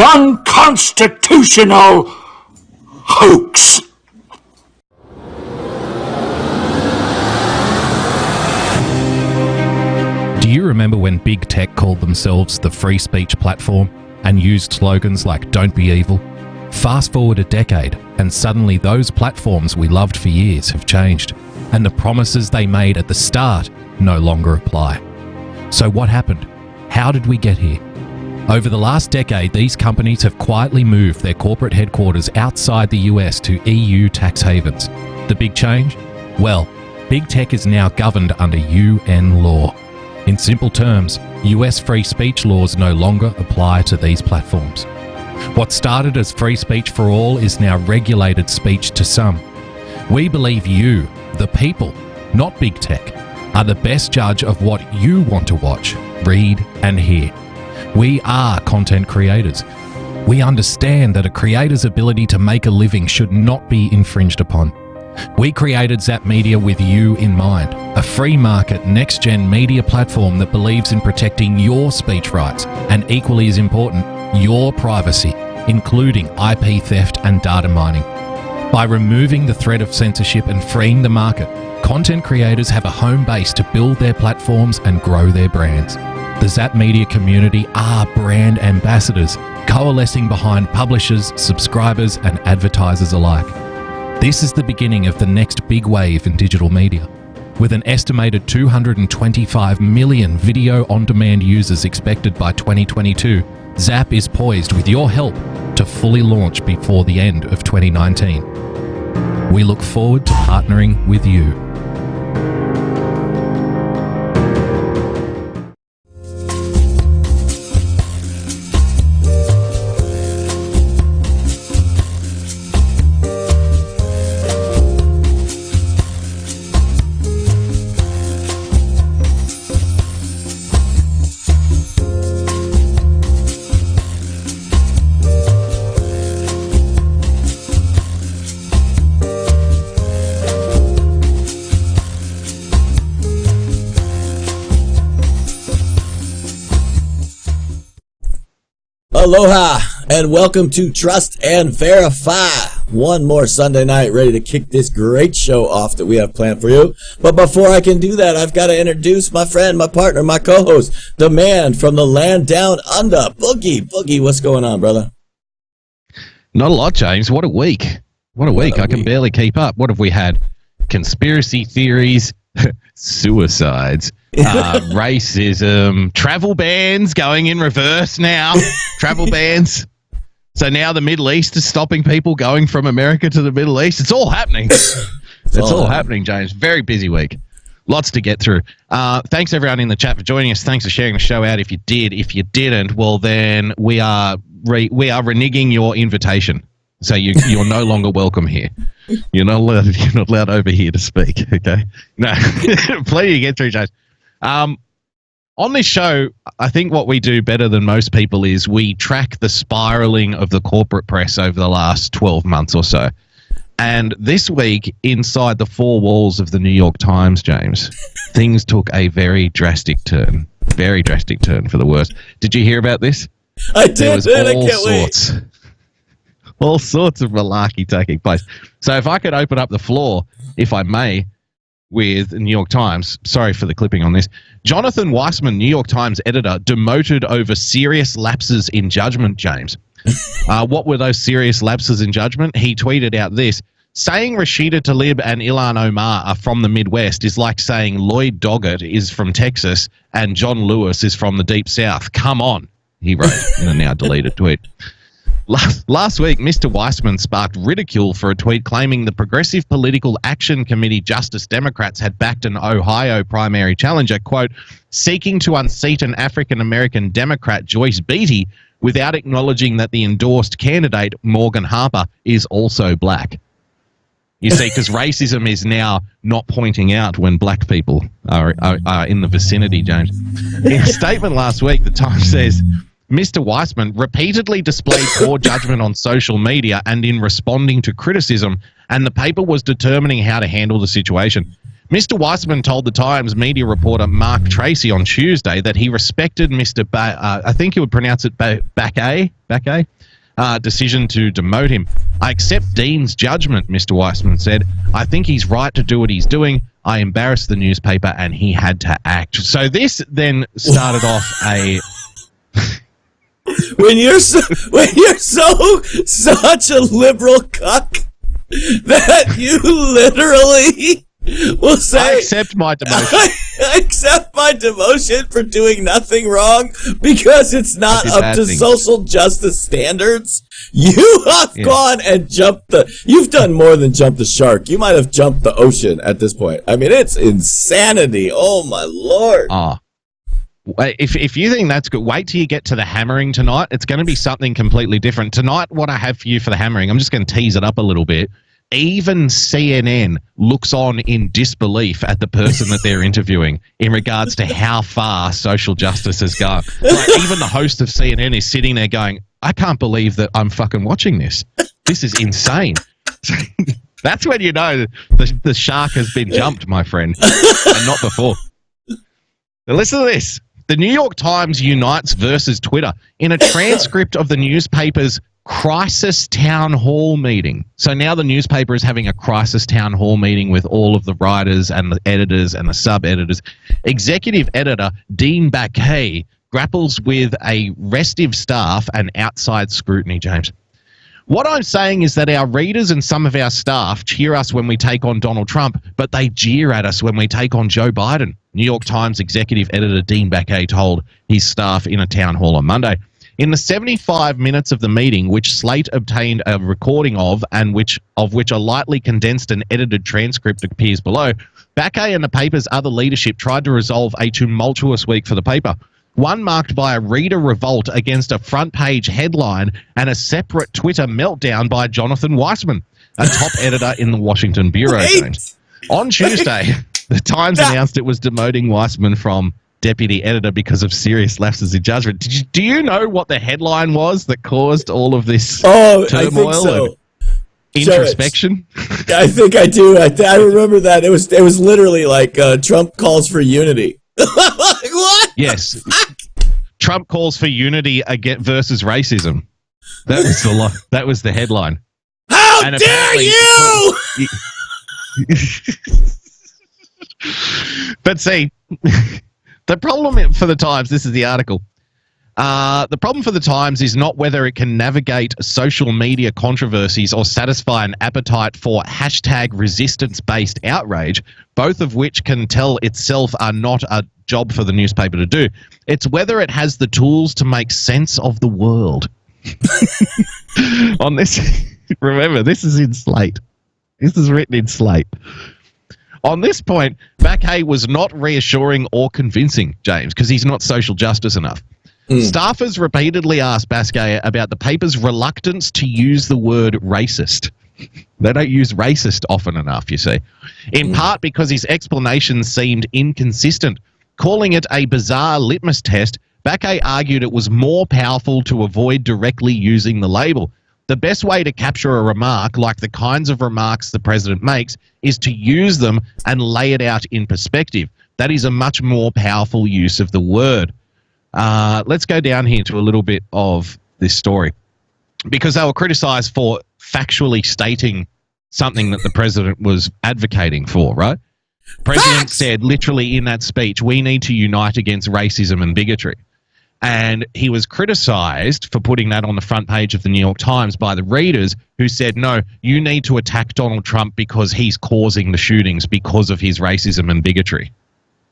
unconstitutional hoax. Do you remember when big tech called themselves the free speech platform and used slogans like "Don't be evil"? Fast forward a decade, and suddenly those platforms we loved for years have changed, and the promises they made at the start no longer apply. So what happened? How did we get here? Over the last decade, these companies have quietly moved their corporate headquarters outside the US to EU tax havens. The big change? Well, big tech is now governed under UN law. In simple terms, US free speech laws no longer apply to these platforms. What started as free speech for all is now regulated speech to some. We believe you, the people, not big tech, are the best judge of what you want to watch, read, and hear. We are content creators. We understand that a creator's ability to make a living should not be infringed upon. We created Zap Media with you in mind, a free market, next-gen media platform that believes in protecting your speech rights and, equally as important, your privacy, including IP theft and data mining. By removing the threat of censorship and freeing the market, content creators have a home base to build their platforms and grow their brands. The Zap Media community are brand ambassadors, coalescing behind publishers, subscribers, and advertisers alike. This is the beginning of the next big wave in digital media. With an estimated 225 million video-on-demand users expected by 2022, Zap is poised, with your help, to fully launch before the end of 2019. We look forward to partnering with you. Aloha and welcome to Trust and Verify. One more Sunday night ready to kick this great show off that we have planned for you. But before I can do that, I've got to introduce my friend, my partner, my co-host, the man from the land down under, Boogie. Boogie, what's going on, brother? Not a lot, James. What a week. What a week. I can barely keep up. What have we had? Conspiracy theories, suicides, racism, travel bans going in reverse now. Travel bans. So now the Middle East is stopping people going from America to the Middle East. It's all happening. It's all happening, James. Very busy week. Lots to get through. Thanks, everyone in the chat, for joining us. Thanks for sharing the show out. If you did, if you didn't, well, then we are reneging your invitation. So you're no longer welcome here. You're not allowed over here to speak. Okay, no, plenty to get through, James. On this show, I think what we do better than most people is we track the spiraling of the corporate press over the last 12 months or so. And this week, inside the four walls of the New York Times, James, things took a very drastic turn. Very drastic turn for the worse. Did you hear about this? I did. There was all sorts of malarkey taking place. So if I could open up the floor, if I may, with the New York Times. Sorry for the clipping on this. Jonathan Weissman, New York Times editor, demoted over serious lapses in judgment, James. What were those serious lapses in judgment? He tweeted out this: saying Rashida Tlaib and Ilhan Omar are from the Midwest is like saying Lloyd Doggett is from Texas and John Lewis is from the Deep South. Come on, he wrote in a now deleted tweet. Last week, Mr. Weissman sparked ridicule for a tweet claiming the Progressive Political Action Committee Justice Democrats had backed an Ohio primary challenger, quote, seeking to unseat an African-American Democrat, Joyce Beatty, without acknowledging that the endorsed candidate, Morgan Harper, is also black. You see, because racism is now not pointing out when black people are in the vicinity, James. In a statement last week, the Times says, Mr. Weissman repeatedly displayed poor judgment on social media and in responding to criticism, and the paper was determining how to handle the situation. Mr. Weissman told the Times media reporter Mark Tracy on Tuesday that he respected Mr. I think he would pronounce it Backay, decision to demote him. I accept Dean's judgment, Mr. Weissman said. I think he's right to do what he's doing. I embarrassed the newspaper and he had to act. So this then started off a... When you're such a liberal cuck that you literally will say, I accept my demotion. I accept my demotion for doing nothing wrong because it's not up to social justice standards. You have gone and you've done more than jump the shark. You might have jumped the ocean at this point. I mean, it's insanity. Oh my Lord. If you think that's good, wait till you get to the hammering tonight. It's going to be something completely different. Tonight, what I have for you for the hammering, I'm just going to tease it up a little bit. Even CNN looks on in disbelief at the person that they're interviewing in regards to how far social justice has gone. Like, even the host of CNN is sitting there going, I can't believe that I'm fucking watching this. This is insane. That's when you know the shark has been jumped, my friend, and not before. Now listen to this. The New York Times unites versus Twitter in a transcript of the newspaper's crisis town hall meeting. So now the newspaper is having a crisis town hall meeting with all of the writers and the editors and the sub-editors. Executive editor Dean Baquet grapples with a restive staff and outside scrutiny, James. What I'm saying is that our readers and some of our staff cheer us when we take on Donald Trump, but they jeer at us when we take on Joe Biden, New York Times executive editor Dean Baquet told his staff in a town hall on Monday. In the 75 minutes of the meeting, which Slate obtained a recording of and which a lightly condensed and edited transcript appears below, Baquet and the paper's other leadership tried to resolve a tumultuous week for the paper. One marked by a reader revolt against a front-page headline and a separate Twitter meltdown by Jonathan Weissman, a top editor in the Washington Bureau. James. On Tuesday, the Times announced it was demoting Weissman from deputy editor because of serious lapses in judgment. Do you know what the headline was that caused all of this turmoil I think so. and introspection? I think I do. I remember that. It was literally like Trump calls for unity. Like, what? Yes. Trump calls for unity versus racism. That was the headline. How dare you! But see, the problem for the Times, this is the article. The problem for the Times is not whether it can navigate social media controversies or satisfy an appetite for hashtag resistance-based outrage, both of which can tell itself are not a job for the newspaper to do. It's whether it has the tools to make sense of the world. On this, remember, this is in Slate. This is written in Slate. On this point, Baquet was not reassuring or convincing, James, because he's not social justice enough. Staffers repeatedly asked Baquet about the paper's reluctance to use the word racist. They don't use racist often enough, you see. In part because his explanations seemed inconsistent. Calling it a bizarre litmus test, Baquet argued it was more powerful to avoid directly using the label. The best way to capture a remark, like the kinds of remarks the president makes, is to use them and lay it out in perspective. That is a much more powerful use of the word. Let's go down here to a little bit of this story, because they were criticized for factually stating something that the president was advocating for, right? President said literally in that speech, we need to unite against racism and bigotry. And he was criticized for putting that on the front page of the New York Times by the readers who said, no, you need to attack Donald Trump because he's causing the shootings because of his racism and bigotry.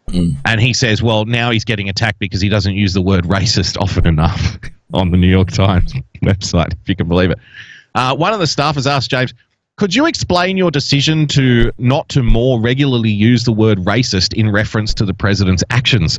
And he says, well, now he's getting attacked because he doesn't use the word racist often enough on the New York Times website, if you can believe it. One of the staffers asked James, could you explain your decision to not to more regularly use the word racist in reference to the president's actions?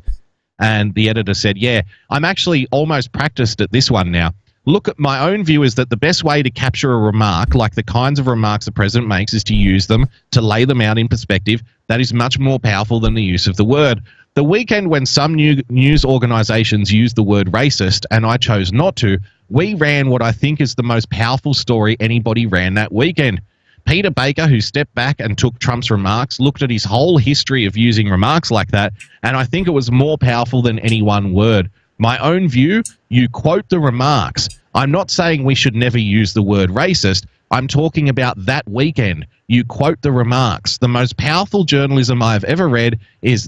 And the editor said, yeah, I'm actually almost practiced at this one now. Look, at my own view is that the best way to capture a remark, like the kinds of remarks the president makes, is to use them, to lay them out in perspective. That is much more powerful than the use of the word. The weekend when some news organizations used the word racist, and I chose not to, we ran what I think is the most powerful story anybody ran that weekend. Peter Baker, who stepped back and took Trump's remarks, looked at his whole history of using remarks like that, and I think it was more powerful than any one word. My own view, you quote the remarks. I'm not saying we should never use the word racist. I'm talking about that weekend. You quote the remarks. The most powerful journalism I've ever read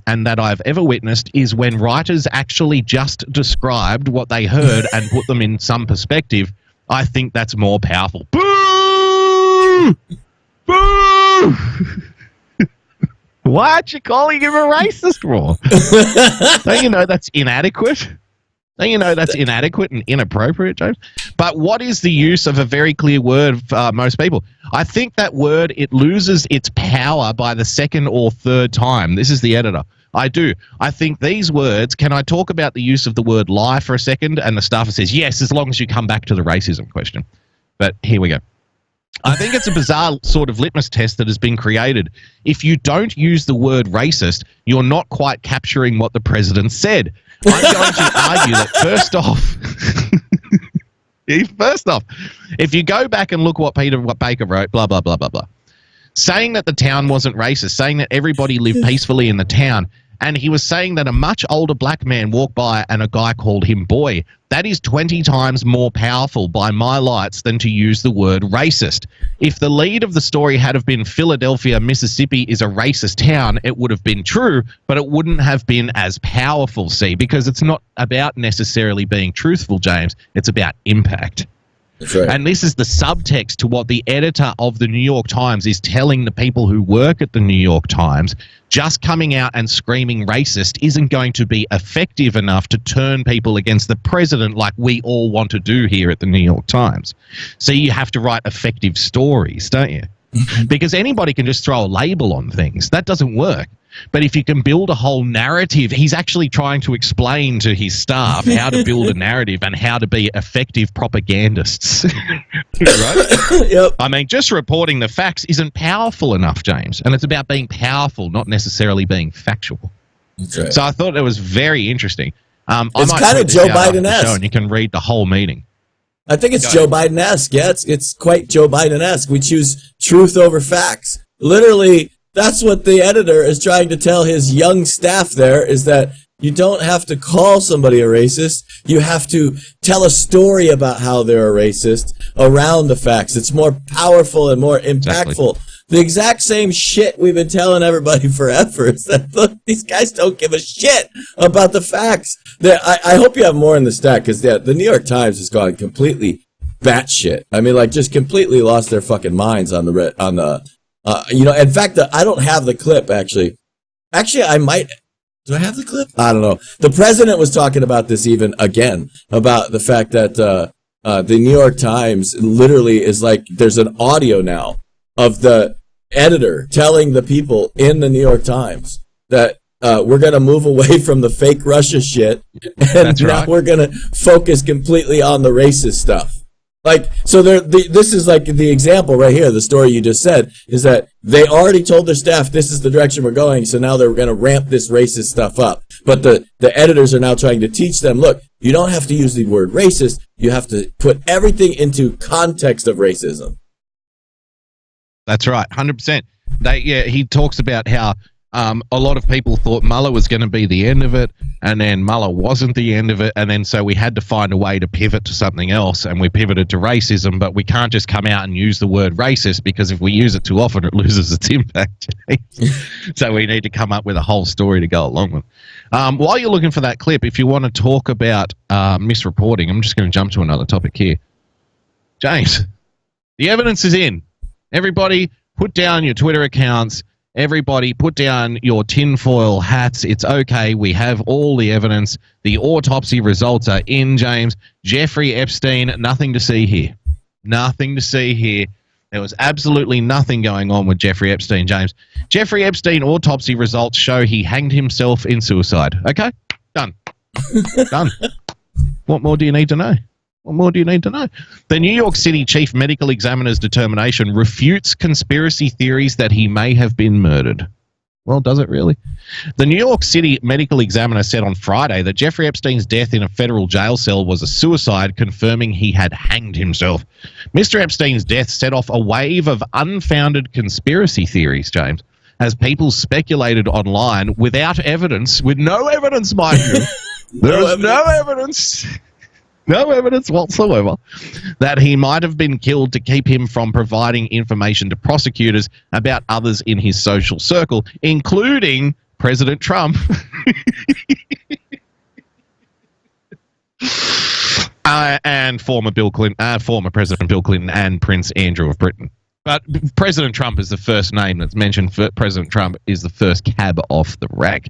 and that I've ever witnessed is when writers actually just described what they heard and put them in some perspective. I think that's more powerful. Boo! Boo! Why aren't you calling him a racist, Raw? Don't you know that's inadequate? Don't you know that's inadequate and inappropriate, James? But what is the use of a very clear word for most people? I think that word, it loses its power by the second or third time. This is the editor. I do. I think these words, can I talk about the use of the word lie for a second? And the staffer says, yes, as long as you come back to the racism question. But here we go. I think it's a bizarre sort of litmus test that has been created. If you don't use the word racist, you're not quite capturing what the president said. I'm going to argue that first off, if you go back and look what Baker wrote, blah, blah, blah, blah, blah, saying that the town wasn't racist, saying that everybody lived peacefully in the town, and he was saying that a much older black man walked by and a guy called him boy. That is 20 times more powerful by my lights than to use the word racist. If the lead of the story had have been Philadelphia, Mississippi is a racist town, it would have been true, but it wouldn't have been as powerful, see, because it's not about necessarily being truthful, James. It's about impact. That's right. And this is the subtext to what the editor of the New York Times is telling the people who work at the New York Times. Just coming out and screaming racist isn't going to be effective enough to turn people against the president like we all want to do here at the New York Times. So you have to write effective stories, don't you? Because anybody can just throw a label on things. That doesn't work. But if you can build a whole narrative, he's actually trying to explain to his staff how to build a narrative and how to be effective propagandists. Right? Yep. I mean, just reporting the facts isn't powerful enough, James. And it's about being powerful, not necessarily being factual. That's right. So I thought it was very interesting. It's kind of Joe Biden-esque. And you can read the whole meeting. I think it's Joe Biden-esque. Yeah, it's quite Joe Biden-esque. We choose truth over facts. Literally, that's what the editor is trying to tell his young staff there, is that you don't have to call somebody a racist. You have to tell a story about how they're a racist around the facts. It's more powerful and more impactful. Exactly. The exact same shit we've been telling everybody forever is that, look, these guys don't give a shit about the facts. I hope you have more in the stack, because the New York Times has gone completely batshit. I mean, like, just completely lost their fucking minds on the in fact, I don't have the clip, actually. Actually, I might. Do I have the clip? I don't know. The president was talking about this even again, about the fact that the New York Times literally is like, there's an audio now of the editor telling the people in the New York Times that we're going to move away from the fake Russia shit, and now we're going to focus completely on the racist stuff. Like, so this is like the example right here. The story you just said is that they already told their staff this is the direction we're going, so now they're going to ramp this racist stuff up. But the editors are now trying to teach them, look, you don't have to use the word racist. You have to put everything into context of racism. That's right, 100%. He talks about how a lot of people thought Mueller was going to be the end of it, and then Mueller wasn't the end of it, and then so we had to find a way to pivot to something else, and we pivoted to racism, but we can't just come out and use the word racist, because if we use it too often, it loses its impact. So we need to come up with a whole story to go along with. While you're looking for that clip, if you want to talk about misreporting, I'm just going to jump to another topic here. James, the evidence is in. Everybody, put down your Twitter accounts. Everybody, put down your tinfoil hats. It's okay. We have all the evidence. The autopsy results are in, James. Jeffrey Epstein, nothing to see here. Nothing to see here. There was absolutely nothing going on with Jeffrey Epstein, James. Jeffrey Epstein autopsy results show he hanged himself in suicide. Okay? Done. Done. What more do you need to know? What more do you need to know? The New York City Chief Medical Examiner's determination refutes conspiracy theories that he may have been murdered. Well, does it really? The New York City Medical Examiner said on Friday that Jeffrey Epstein's death in a federal jail cell was a suicide, confirming he had hanged himself. Mr. Epstein's death set off a wave of unfounded conspiracy theories, James, as people speculated online without evidence, with no evidence, mind you. There was no evidence. No evidence whatsoever that he might have been killed to keep him from providing information to prosecutors about others in his social circle, including President Trump and former President Bill Clinton and Prince Andrew of Britain. But President Trump is the first name that's mentioned. President Trump is the first cab off the rank.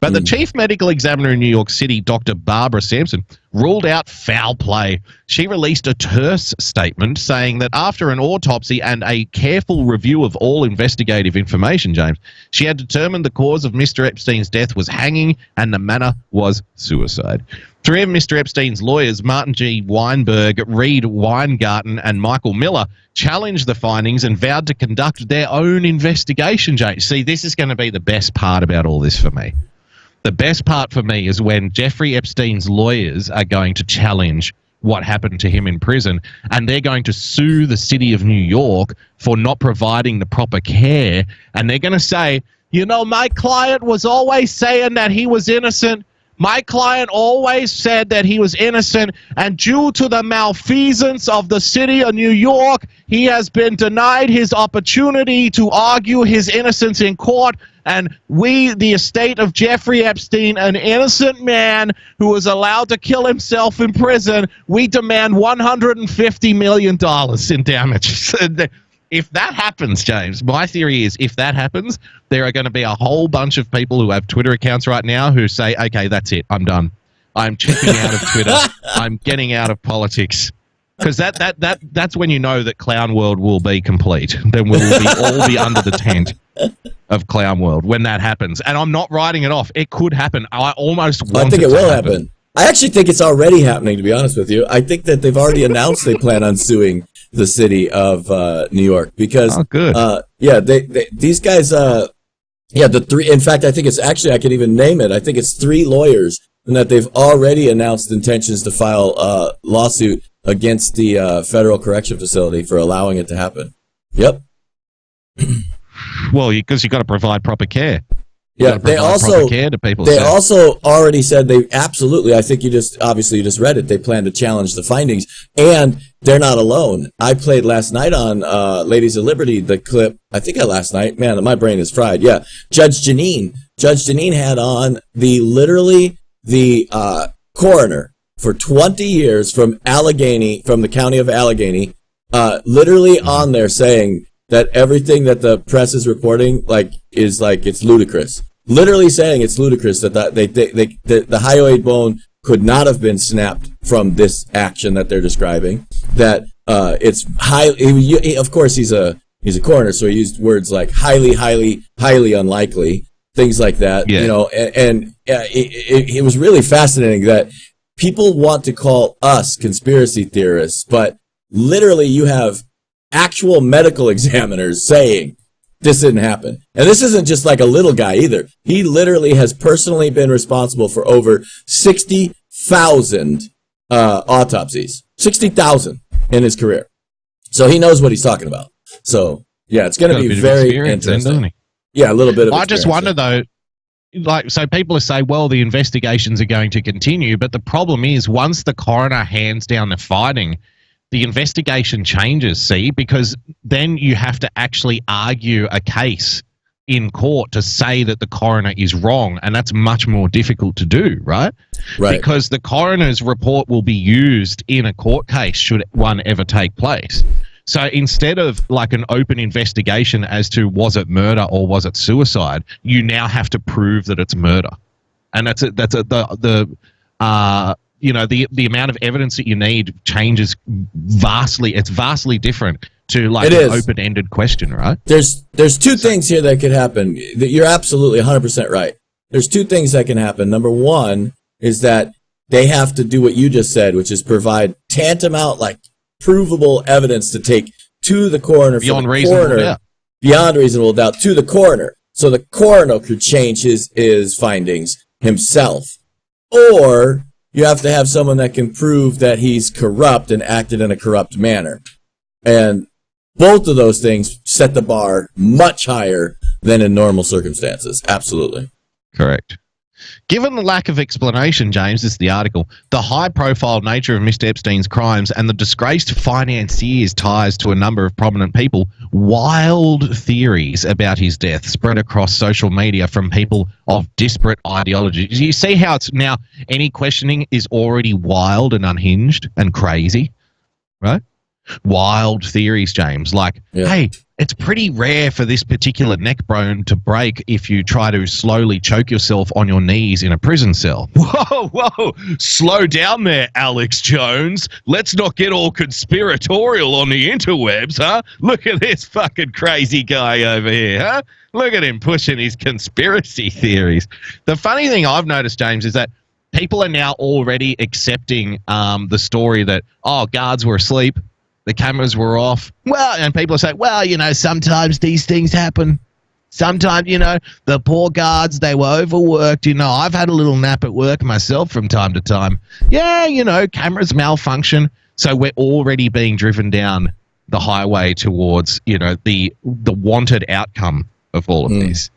But the chief medical examiner in New York City, Dr. Barbara Sampson, ruled out foul play. She released a terse statement saying that after an autopsy and a careful review of all investigative information, James, she had determined the cause of Mr. Epstein's death was hanging and the manner was suicide. Three of Mr. Epstein's lawyers, Martin G. Weinberg, Reed Weingarten, and Michael Miller, challenged the findings and vowed to conduct their own investigation, James. See, this is going to be the best part about all this for me. The best part for me is when Jeffrey Epstein's lawyers are going to challenge what happened to him in prison, and they're going to sue the city of New York for not providing the proper care, and they're going to say, you know, my client was always saying that he was innocent. My client always said that he was innocent, and due to the malfeasance of the city of New York, he has been denied his opportunity to argue his innocence in court. And we, the estate of Jeffrey Epstein, an innocent man who was allowed to kill himself in prison, we demand $150 million in damages. If that happens, James, my theory is if that happens, there are going to be a whole bunch of people who have Twitter accounts right now who say, okay, that's it. I'm done. I'm checking out of Twitter. I'm getting out of politics. Because that's when you know that Clown World will be complete. Then we'll all be under the tent of Clown World when that happens. And I'm not writing it off. It could happen. I think it will happen. I actually think it's already happening, to be honest with you. I think that they've already announced they plan on suing the city of New York because these guys the three, in fact I think it's actually, I can even name it, I think it's 3 lawyers, and that they've already announced intentions to file a lawsuit against the federal correction facility for allowing it to happen. Yep. Well, because you got to provide proper care. Yeah, they also care to people. They also already said they absolutely. I think you just read it. They plan to challenge the findings, and they're not alone. I played last night on Ladies of Liberty the clip. I think last night. Man, my brain is fried. Yeah, Judge Janine. Judge Janine had on the coroner for 20 years from Allegheny, from the county of Allegheny, literally on there saying that everything that the press is reporting is it's ludicrous. Literally saying it's ludicrous that the hyoid bone could not have been snapped from this action that they're describing. That it's highly. Of course, he's a coroner, so he used words like highly unlikely, things like that. Yeah. You know, and it was really fascinating that people want to call us conspiracy theorists, but literally you have actual medical examiners saying this didn't happen. And this isn't just like a little guy either. He literally has personally been responsible for over 60,000 autopsies. 60,000 in his career. So he knows what he's talking about. So, yeah, it's going to be very interesting. Then, yeah, a little bit of I just wonder, though, so people say, well, the investigations are going to continue, but the problem is once the coroner hands down the finding, the investigation changes, see, because then you have to actually argue a case in court to say that the coroner is wrong, and that's much more difficult to do, right? Right. Because the coroner's report will be used in a court case should one ever take place. So instead of like an open investigation as to was it murder or was it suicide, you now have to prove that it's murder, and the amount of evidence that you need changes vastly. It's vastly different to like an open-ended question, right? There's 2 things here that could happen. You're absolutely 100% right. There's 2 things that can happen. Number 1 is that they have to do what you just said, which is provide tantamount, like provable evidence to take to the coroner beyond reasonable doubt. Beyond reasonable doubt to the coroner. So the coroner could change his findings himself. Or you have to have someone that can prove that he's corrupt and acted in a corrupt manner. And both of those things set the bar much higher than in normal circumstances. Absolutely. Correct. Given the lack of explanation, James, this is the article, the high-profile nature of Mr. Epstein's crimes and the disgraced financier's ties to a number of prominent people, wild theories about his death spread across social media from people of disparate ideologies. You see how it's now any questioning is already wild and unhinged and crazy, right? Wild theories, James, like, hey, it's pretty rare for this particular neck bone to break if you try to slowly choke yourself on your knees in a prison cell. Whoa, slow down there, Alex Jones. Let's not get all conspiratorial on the interwebs, huh? Look at this fucking crazy guy over here, huh? Look at him pushing his conspiracy theories. The funny thing I've noticed, James, is that people are now already accepting the story that, guards were asleep, the cameras were off. Well, and people say, well, sometimes these things happen. Sometimes, the poor guards, they were overworked. I've had a little nap at work myself from time to time. Yeah, cameras malfunction. So we're already being driven down the highway towards, the wanted outcome of all of this,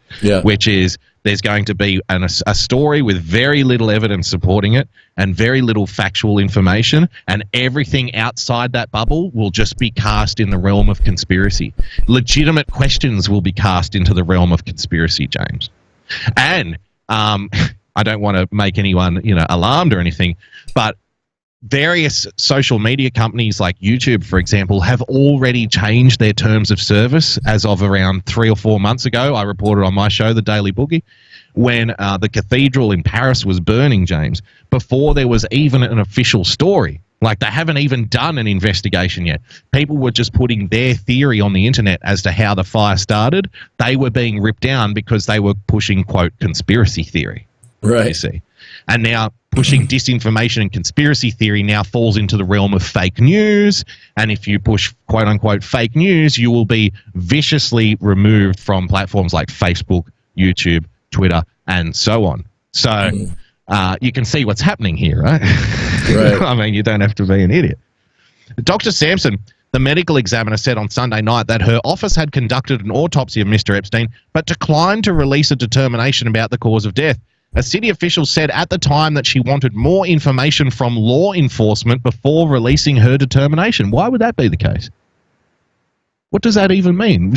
which is there's going to be a story with very little evidence supporting it and very little factual information, and everything outside that bubble will just be cast in the realm of conspiracy. Legitimate questions will be cast into the realm of conspiracy, James. And I don't want to make anyone, alarmed or anything, but various social media companies like YouTube, for example, have already changed their terms of service as of around 3 or 4 months ago. I reported on my show, The Daily Boogie, when the cathedral in Paris was burning, James, before there was even an official story. Like, they haven't even done an investigation yet. People were just putting their theory on the internet as to how the fire started. They were being ripped down because they were pushing, quote, conspiracy theory. Right. You see. And now pushing disinformation and conspiracy theory now falls into the realm of fake news. And if you push, quote unquote, fake news, you will be viciously removed from platforms like Facebook, YouTube, Twitter, and so on. So you can see what's happening here, right? Right. I mean, you don't have to be an idiot. Dr. Sampson, the medical examiner, said on Sunday night that her office had conducted an autopsy of Mr. Epstein, but declined to release a determination about the cause of death. A city official said at the time that she wanted more information from law enforcement before releasing her determination. Why would that be the case? What does that even mean?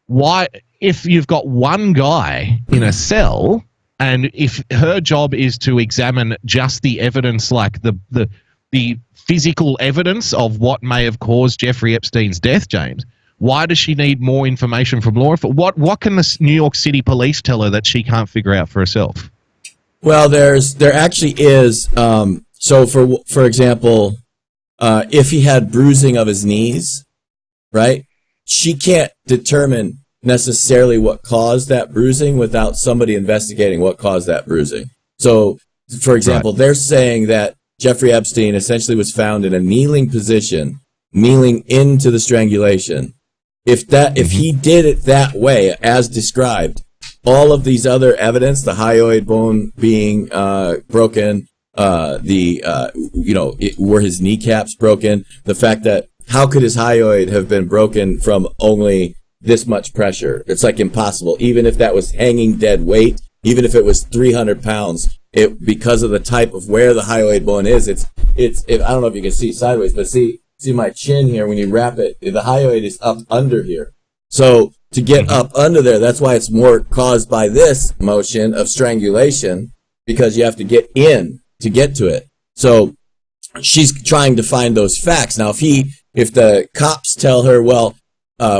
Why, if you've got one guy in a cell, and if her job is to examine just the evidence, like the physical evidence of what may have caused Jeffrey Epstein's death, James, why does she need more information from law enforcement? What can the New York City police tell her that she can't figure out for herself? Well, there actually is. So for example, if he had bruising of his knees, right? She can't determine necessarily what caused that bruising without somebody investigating what caused that bruising. So, for example, they're saying that Jeffrey Epstein essentially was found in a kneeling position, kneeling into the strangulation. If he did it that way, as described, all of these other evidence, the hyoid bone being broken, were his kneecaps broken, the fact that how could his hyoid have been broken from only this much pressure? It's like impossible. Even if that was hanging dead weight, even if it was 300 pounds, because of the type of where the hyoid bone is, I don't know if you can see sideways, but see my chin here, when you wrap it, the hyoid is up under here. So to get up under there, that's why it's more caused by this motion of strangulation, because you have to get in to get to it. So she's trying to find those facts. Now, if the cops tell her, well,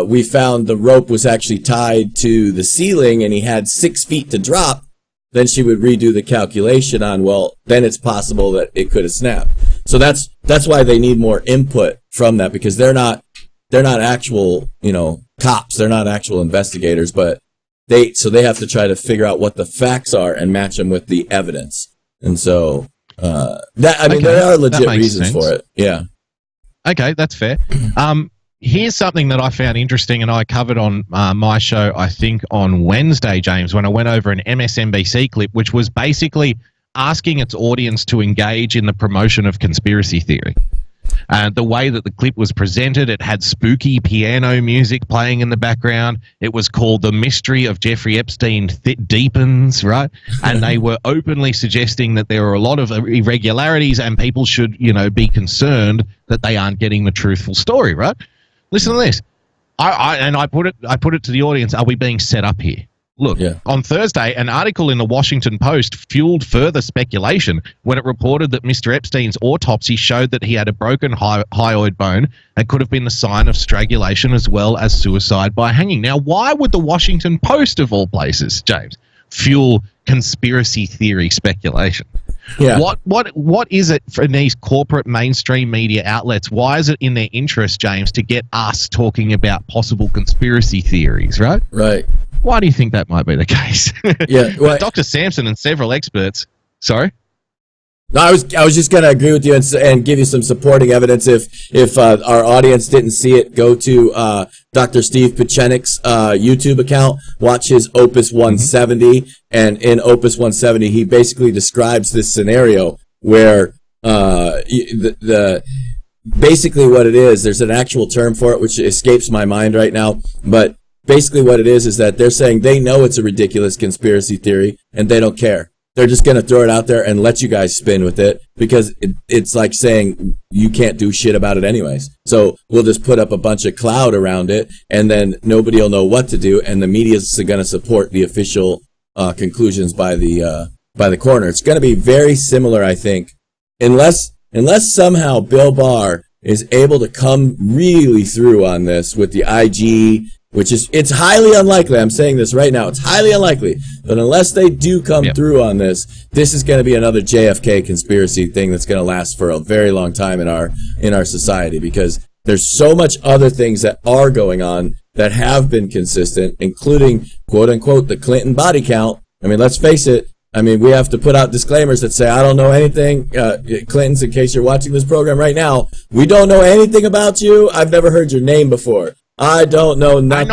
we found the rope was actually tied to the ceiling and he had 6 feet to drop, then she would redo the calculation on, well, then it's possible that it could have snapped. So that's why they need more input from that, because they're not actual, cops. They're not actual investigators, but they have to try to figure out what the facts are and match them with the evidence. And so there are legit reasons for it. Yeah. Okay, that's fair. here's something that I found interesting, and I covered on my show, I think, on Wednesday, James, when I went over an MSNBC clip, which was basically asking its audience to engage in the promotion of conspiracy theory. The way that the clip was presented, it had spooky piano music playing in the background. It was called The Mystery of Jeffrey Epstein Deepens, right? And they were openly suggesting that there are a lot of irregularities and people should, be concerned that they aren't getting the truthful story, right? Listen to this. I put it to the audience, are we being set up here? Look, on Thursday, an article in the Washington Post fueled further speculation when it reported that Mr. Epstein's autopsy showed that he had a broken hyoid bone and could have been the sign of strangulation as well as suicide by hanging. Now, why would the Washington Post, of all places, James, fuel conspiracy theory speculation? Yeah. What is it for these corporate mainstream media outlets? Why is it in their interest, James, to get us talking about possible conspiracy theories, right? Right. Why do you think that might be the case? Yeah. Well, Dr. Sampson and several experts. Sorry? No, I was just going to agree with you and give you some supporting evidence. If our audience didn't see it, go to Dr. Steve Pieczenik's YouTube account, watch his Opus 170, and in Opus 170 he basically describes this scenario where basically what it is. There's an actual term for it which escapes my mind right now, but basically what it is that they're saying they know it's a ridiculous conspiracy theory and they don't care. They're just going to throw it out there and let you guys spin with it because it's like saying you can't do shit about it anyways. So we'll just put up a bunch of cloud around it and then nobody will know what to do, and the media is going to support the official conclusions by the coroner. It's going to be very similar, I think, unless somehow Bill Barr is able to come really through on this with the IG, which is, it's highly unlikely. I'm saying this right now. It's highly unlikely. But unless they do come through on this is going to be another JFK conspiracy thing that's going to last for a very long time in our society, because there's so much other things that are going on that have been consistent, including, quote unquote, the Clinton body count. I mean, let's face it. I mean, we have to put out disclaimers that say, I don't know anything. Clintons, in case you're watching this program right now, we don't know anything about you. I've never heard your name before. I don't know nothing.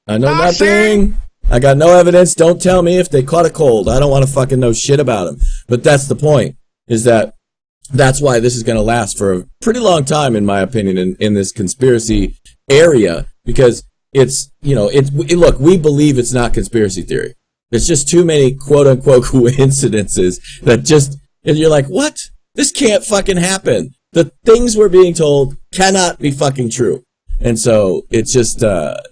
I know nothing. I got no evidence. Don't tell me if they caught a cold. I don't want to fucking know shit about them. But that's the point, is that's why this is going to last for a pretty long time, in my opinion, in this conspiracy area, because look, we believe it's not conspiracy theory. There's just too many quote unquote coincidences that you're like, what? This can't fucking happen. The things we're being told cannot be fucking true. And so it just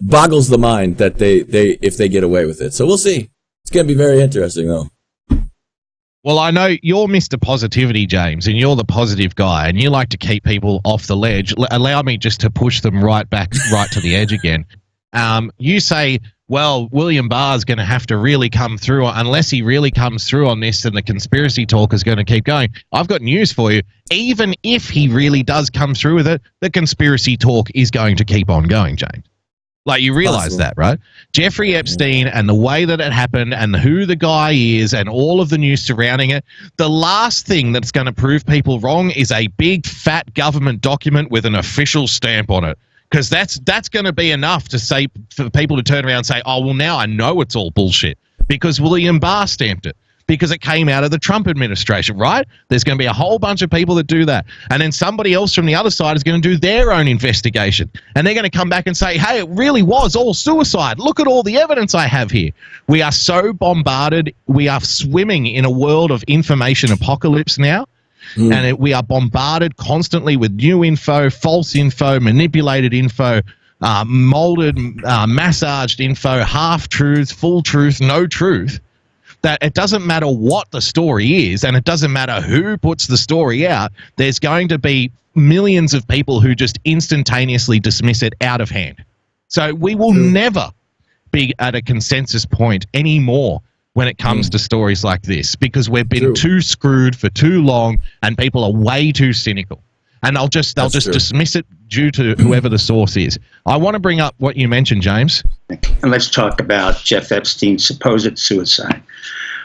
boggles the mind that if they get away with it. So we'll see. It's going to be very interesting, though. Well, I know you're Mr. Positivity, James, and you're the positive guy, and you like to keep people off the ledge. Allow me just to push them right to the edge again. You say, well, William Barr's going to have to really come through. Unless he really comes through on this, and the conspiracy talk is going to keep going. I've got news for you. Even if he really does come through with it, the conspiracy talk is going to keep on going, James. Like, you realize that, right? Jeffrey Epstein and the way that it happened and who the guy is and all of the news surrounding it, the last thing that's going to prove people wrong is a big, fat government document with an official stamp on it. Because that's going to be enough to say, for people to turn around and say, oh, well, now I know it's all bullshit because William Barr stamped it, because it came out of the Trump administration, right? There's going to be a whole bunch of people that do that. And then somebody else from the other side is going to do their own investigation. And they're going to come back and say, hey, it really was all suicide. Look at all the evidence I have here. We are so bombarded. We are swimming in a world of information apocalypse now. And we are bombarded constantly with new info, false info, manipulated info, molded, massaged info, half-truths, full truth, no truth, that it doesn't matter what the story is, and it doesn't matter who puts the story out, there's going to be millions of people who just instantaneously dismiss it out of hand. So we will never be at a consensus point anymore when it comes to stories like this, because we've been too screwed for too long and people are way too cynical. And they'll just dismiss it due to whoever the source is. I want to bring up what you mentioned, James. And let's talk about Jeff Epstein's supposed suicide.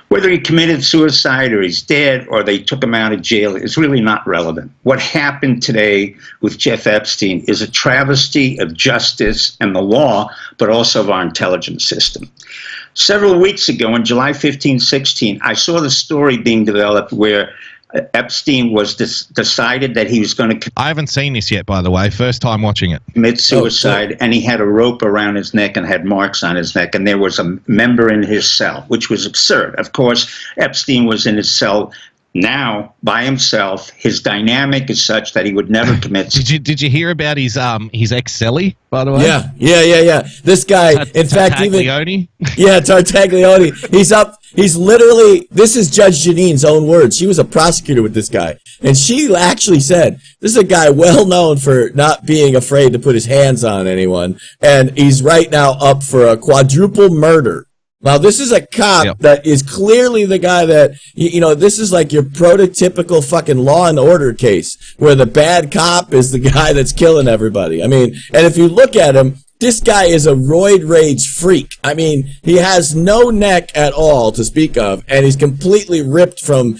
Whether he committed suicide or he's dead or they took him out of jail is really not relevant. What happened today with Jeff Epstein is a travesty of justice and the law, but also of our intelligence system. Several weeks ago, on July 15, 16, I saw the story being developed where Epstein was decided that he was going to I haven't seen this yet, by the way. First time watching it. commit suicide, and he had a rope around his neck and had marks on his neck, and there was a member in his cell, which was absurd. Of course, Epstein was in his cell now by himself. His dynamic is such that he would never commit suicide. Did you hear about his ex-celly, by the way? Yeah. This guy, in fact, even Tartaglione? Tartaglione. He's literally. This is Judge Janine's own words. She was a prosecutor with this guy, and she actually said, "This is a guy well known for not being afraid to put his hands on anyone, and he's right now up for a quadruple murder." Now, this is a cop that is clearly the guy that, this is like your prototypical fucking Law and Order case where the bad cop is the guy that's killing everybody. I mean, and if you look at him, this guy is a roid rage freak. I mean, he has no neck at all to speak of, and he's completely ripped from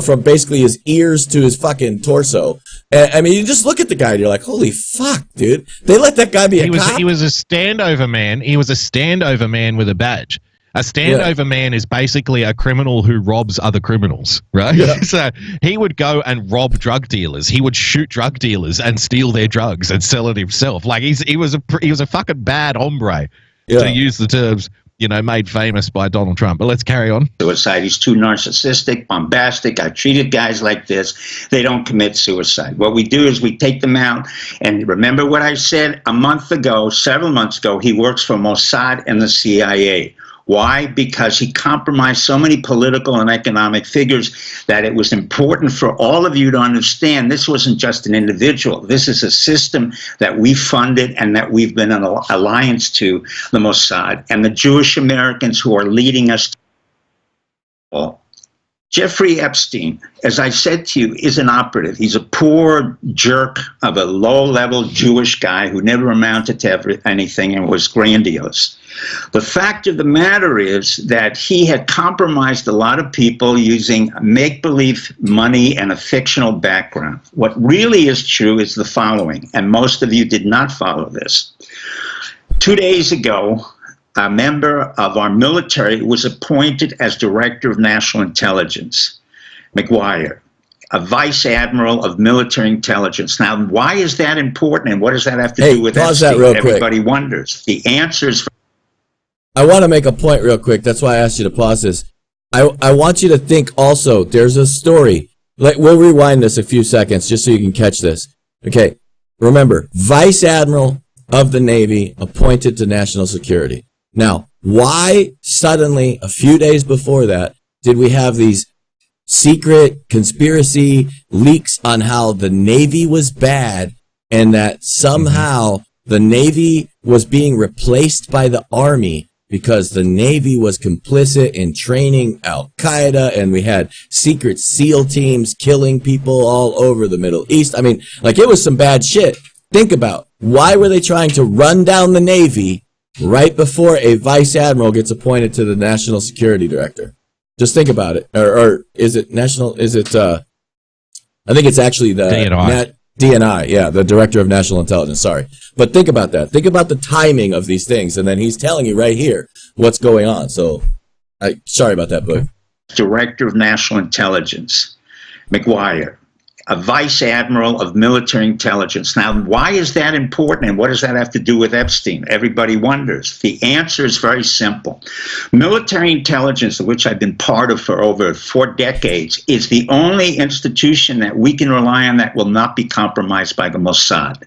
from basically his ears to his fucking torso. I mean, you just look at the guy and you're like, holy fuck, dude. They let that guy be a cop? He was a standover man. He was a standover man with a badge. A standover man is basically a criminal who robs other criminals, right? Yeah. So he would go and rob drug dealers. He would shoot drug dealers and steal their drugs and sell it himself. Like he was a fucking bad hombre, to use the terms made famous by Donald Trump. But let's carry on. Suicide. He's too narcissistic, bombastic. I've treated guys like this. They don't commit suicide. What we do is we take them out. And remember what I said several months ago, he works for Mossad and the CIA. Why? Because he compromised so many political and economic figures that it was important for all of you to understand this wasn't just an individual. This is a system that we funded and that we've been an alliance to, the Mossad, and the Jewish Americans who are leading us. Jeffrey Epstein, as I said to you, is an operative. He's a poor jerk of a low-level Jewish guy who never amounted to anything and was grandiose. The fact of the matter is that he had compromised a lot of people using make-believe money and a fictional background. What really is true is the following, and most of you did not follow this. 2 days ago, a member of our military was appointed as Director of National Intelligence, McGuire, a Vice Admiral of Military Intelligence. Now, why is that important, and what does that have to do with pause Epstein? that real quick. Everybody wonders. The answer is... I want to make a point real quick. That's why I asked you to pause this. I want you to think also, there's a story. We'll rewind this a few seconds just so you can catch this. Okay, remember, Vice Admiral of the Navy appointed to national security. Now, why suddenly, a few days before that, did we have these secret conspiracy leaks on how the Navy was bad and that somehow the Navy was being replaced by the Army because the Navy was complicit in training Al-Qaeda, and we had secret SEAL teams killing people all over the Middle East? I mean, it was some bad shit. Think about, why were they trying to run down the Navy right before a vice admiral gets appointed to the national security director? Just think about it. Or is it national? Is it, I think it's actually the DNI. Yeah, the director of national intelligence. Sorry. But think about that. Think about the timing of these things. And then he's telling you right here what's going on. So sorry about that, Boog. Director of National Intelligence, McGuire, a Vice Admiral of Military Intelligence. Now, why is that important, and what does that have to do with Epstein? Everybody wonders. The answer is very simple. Military intelligence, of which I've been part of for over 4 decades, is the only institution that we can rely on that will not be compromised by the Mossad.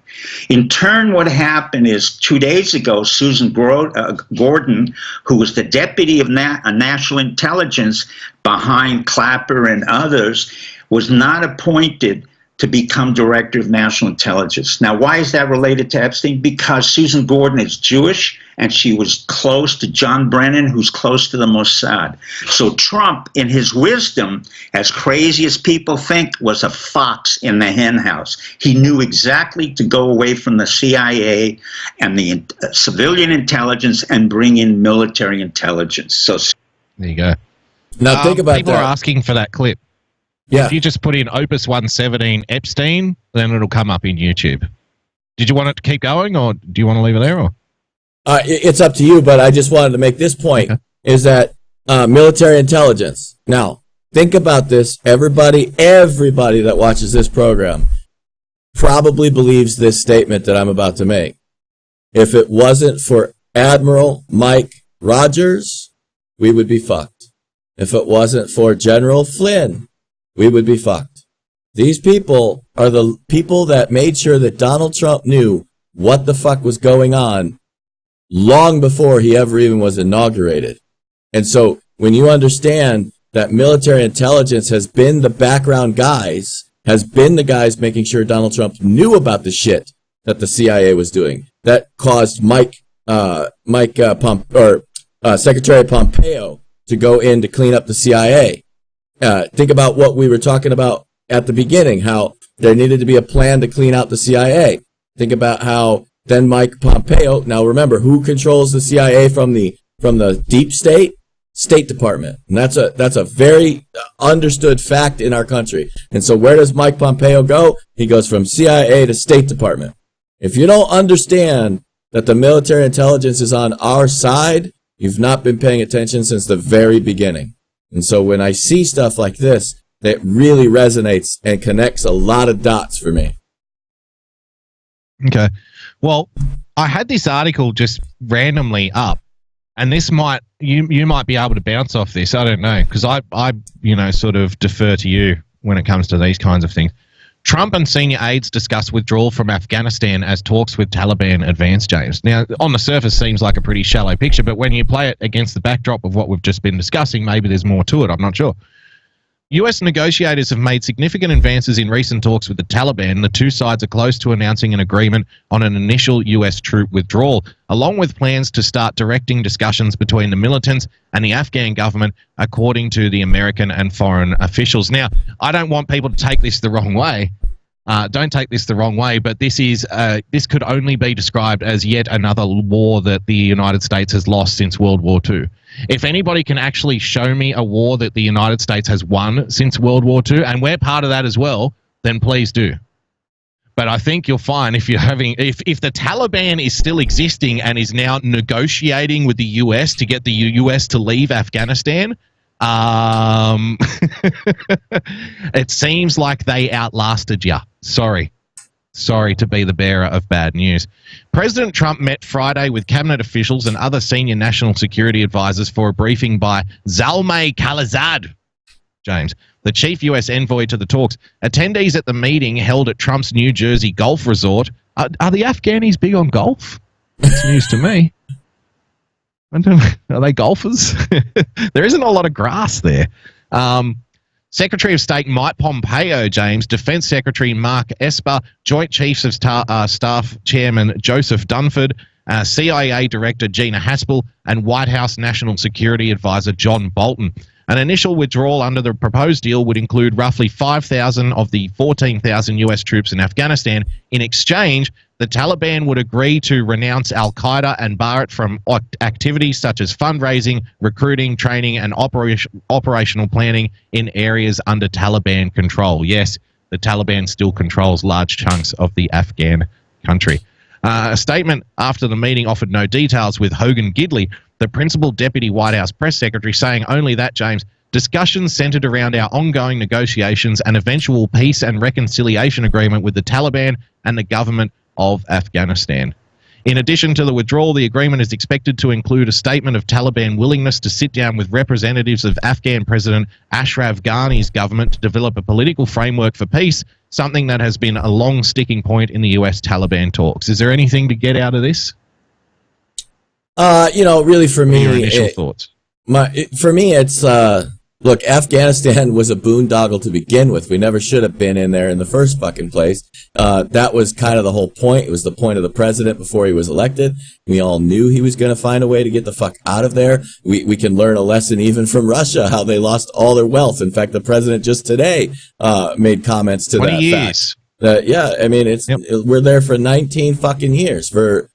In turn, what happened is 2 days ago, Susan Gordon, who was the deputy of national intelligence behind Clapper and others, was not appointed to become Director of National Intelligence. Now, why is that related to Epstein? Because Susan Gordon is Jewish, and she was close to John Brennan, who's close to the Mossad. So Trump, in his wisdom, as crazy as people think, was a fox in the hen house. He knew exactly to go away from the CIA and the civilian intelligence and bring in military intelligence. So there you go. Now think about people that. are asking for that clip. Yeah. If you just put in Opus 117 Epstein, then it'll come up in YouTube. Did you want it to keep going, or do you want to leave it there? Or? It's up to you, but I just wanted to make this point, is that military intelligence. Now, think about this. Everybody that watches this program probably believes this statement that I'm about to make. If it wasn't for Admiral Mike Rogers, we would be fucked. If it wasn't for General Flynn, we would be fucked. These people are the people that made sure that Donald Trump knew what the fuck was going on long before he ever even was inaugurated. And so when you understand that military intelligence has been the background guys, has been the guys making sure Donald Trump knew about the shit that the CIA was doing, that caused Secretary Pompeo to go in to clean up the CIA. Think about what we were talking about at the beginning, how there needed to be a plan to clean out the CIA. Think about how then Mike Pompeo, now remember, who controls the CIA from the deep state? State Department. And that's a very understood fact in our country. And so where does Mike Pompeo go? He goes from CIA to State Department. If you don't understand that the military intelligence is on our side, you've not been paying attention since the very beginning. And so when I see stuff like this, that really resonates and connects a lot of dots for me. Okay. Well, I had this article just randomly up, and this might you might be able to bounce off this. I don't know, because I sort of defer to you when it comes to these kinds of things. Trump and senior aides discuss withdrawal from Afghanistan as talks with Taliban advance, James. Now, on the surface, seems like a pretty shallow picture, but when you play it against the backdrop of what we've just been discussing, maybe there's more to it. I'm not sure. US negotiators have made significant advances in recent talks with the Taliban. The two sides are close to announcing an agreement on an initial US troop withdrawal, along with plans to start directing discussions between the militants and the Afghan government, according to the American and foreign officials. Now, I don't want people to take this the wrong way. Don't take this the wrong way, but this could only be described as yet another war that the United States has lost since World War II. If anybody can actually show me a war that the United States has won since World War II, and we're part of that as well, then please do. But I think you'll find if the Taliban is still existing and is now negotiating with the US to get the US to leave Afghanistan, it seems like they outlasted you. Sorry to be the bearer of bad news. President Trump met Friday with cabinet officials and other senior national security advisors for a briefing by Zalmay Khalilzad, James, the chief U.S. envoy to the talks. Attendees at the meeting held at Trump's New Jersey golf resort. Are the Afghanis big on golf? That's news to me. I don't know. Are they golfers? There isn't a lot of grass there. Secretary of State Mike Pompeo, James, Defense Secretary Mark Esper, Joint Chiefs of Staff Chairman Joseph Dunford, CIA Director Gina Haspel, and White House National Security Advisor John Bolton. An initial withdrawal under the proposed deal would include roughly 5,000 of the 14,000 U.S. troops in Afghanistan. In exchange, the Taliban would agree to renounce al-Qaeda and bar it from activities such as fundraising, recruiting, training, and operational planning in areas under Taliban control. Yes, the Taliban still controls large chunks of the Afghan country. A statement after the meeting offered no details, with Hogan Gidley, the principal deputy White House press secretary, saying only that, James, discussions centered around our ongoing negotiations and eventual peace and reconciliation agreement with the Taliban and the government of Afghanistan. In addition to the withdrawal, the agreement is expected to include a statement of Taliban willingness to sit down with representatives of Afghan President Ashraf Ghani's government to develop a political framework for peace, something that has been a long sticking point in the US-Taliban talks. Is there anything to get out of this? Really for me, your initial thoughts. For me, it's look, Afghanistan was a boondoggle to begin with. We never should have been in there in the first fucking place. That was kind of the whole point. It was the point of the president before he was elected. We all knew he was going to find a way to get the fuck out of there. We can learn a lesson even from Russia, how they lost all their wealth. In fact, the president just today made comments to 20 that years. fact. Yeah, I mean, we're there for 19 fucking years. For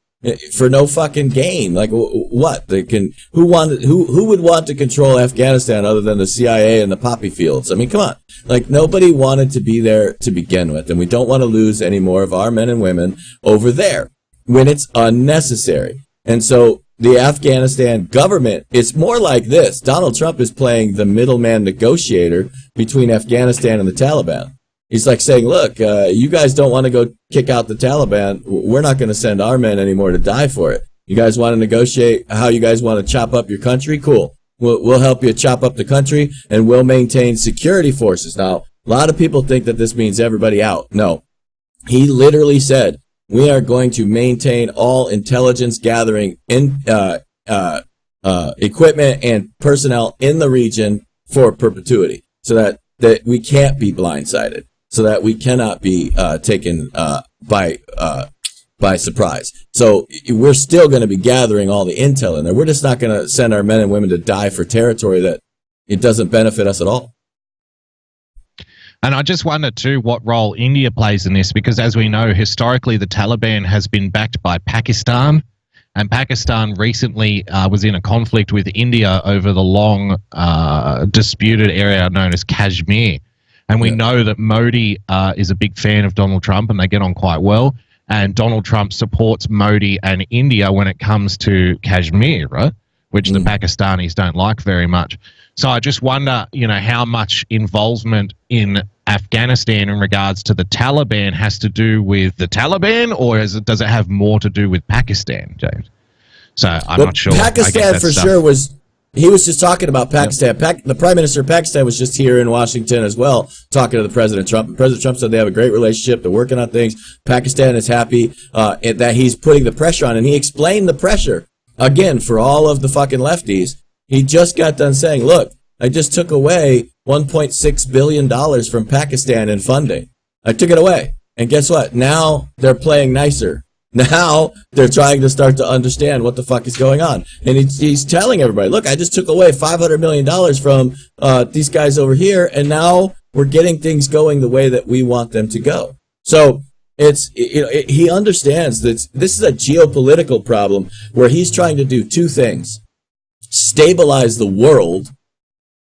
for no fucking gain. Like what? Who would want to control Afghanistan other than the CIA and the poppy fields? I mean, come on. Like nobody wanted to be there to begin with, and we don't want to lose any more of our men and women over there when it's unnecessary. And so the Afghanistan government, it's more like this. Donald Trump is playing the middleman negotiator between Afghanistan and the Taliban. He's like saying, look, you guys don't want to go kick out the Taliban. We're not going to send our men anymore to die for it. You guys want to negotiate how you guys want to chop up your country? Cool. We'll help you chop up the country, and we'll maintain security forces. Now, a lot of people think that this means everybody out. No. He literally said, we are going to maintain all intelligence gathering equipment and personnel in the region for perpetuity, so that we can't be blindsided, so that we cannot be taken by surprise. So we're still going to be gathering all the intel in there. We're just not going to send our men and women to die for territory that it doesn't benefit us at all. And I just wonder, too, what role India plays in this, because as we know, historically, the Taliban has been backed by Pakistan, and Pakistan recently was in a conflict with India over the long disputed area known as Kashmir. And we know that Modi is a big fan of Donald Trump, and they get on quite well. And Donald Trump supports Modi and India when it comes to Kashmir, right? Which the Pakistanis don't like very much. So I just wonder, how much involvement in Afghanistan in regards to the Taliban has to do with the Taliban, or does it have more to do with Pakistan, James? So I'm not sure. Pakistan for sure was. He was just talking about Pakistan. The Prime Minister of Pakistan was just here in Washington as well, talking to the President Trump. And President Trump said they have a great relationship. They're working on things. Pakistan is happy that he's putting the pressure on, and he explained the pressure again for all of the fucking lefties. He just got done saying, look, I just took away $1.6 billion from Pakistan in funding. I took it away. And guess what? Now they're playing nicer. Now they're trying to start to understand what the fuck is going on. And he's telling everybody, look, I just took away $500 million from these guys over here, and now we're getting things going the way that we want them to go. So he understands that this is a geopolitical problem where he's trying to do two things. Stabilize the world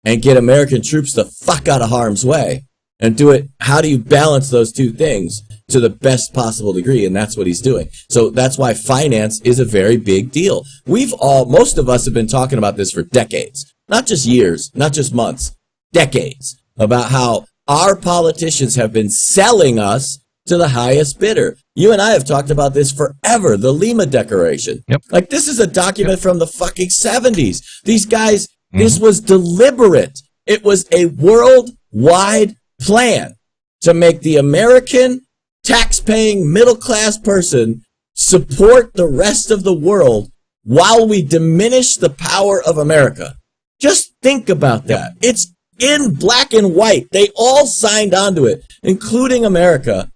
and get American troops the fuck out of harm's way, and do it. How do you balance those two things to the best possible degree? And that's what he's doing. So that's why finance is a very big deal. Most of us have been talking about this for decades, not just years, not just months, decades, about how our politicians have been selling us to the highest bidder. You and I have talked about this forever, the Lima Declaration. Yep. Like, this is a document from the fucking 70s. These guys, this was deliberate. It was a worldwide plan to make the American tax-paying middle-class person support the rest of the world while we diminish the power of America. Just think about that. It's in black and white. They all signed onto it, including America.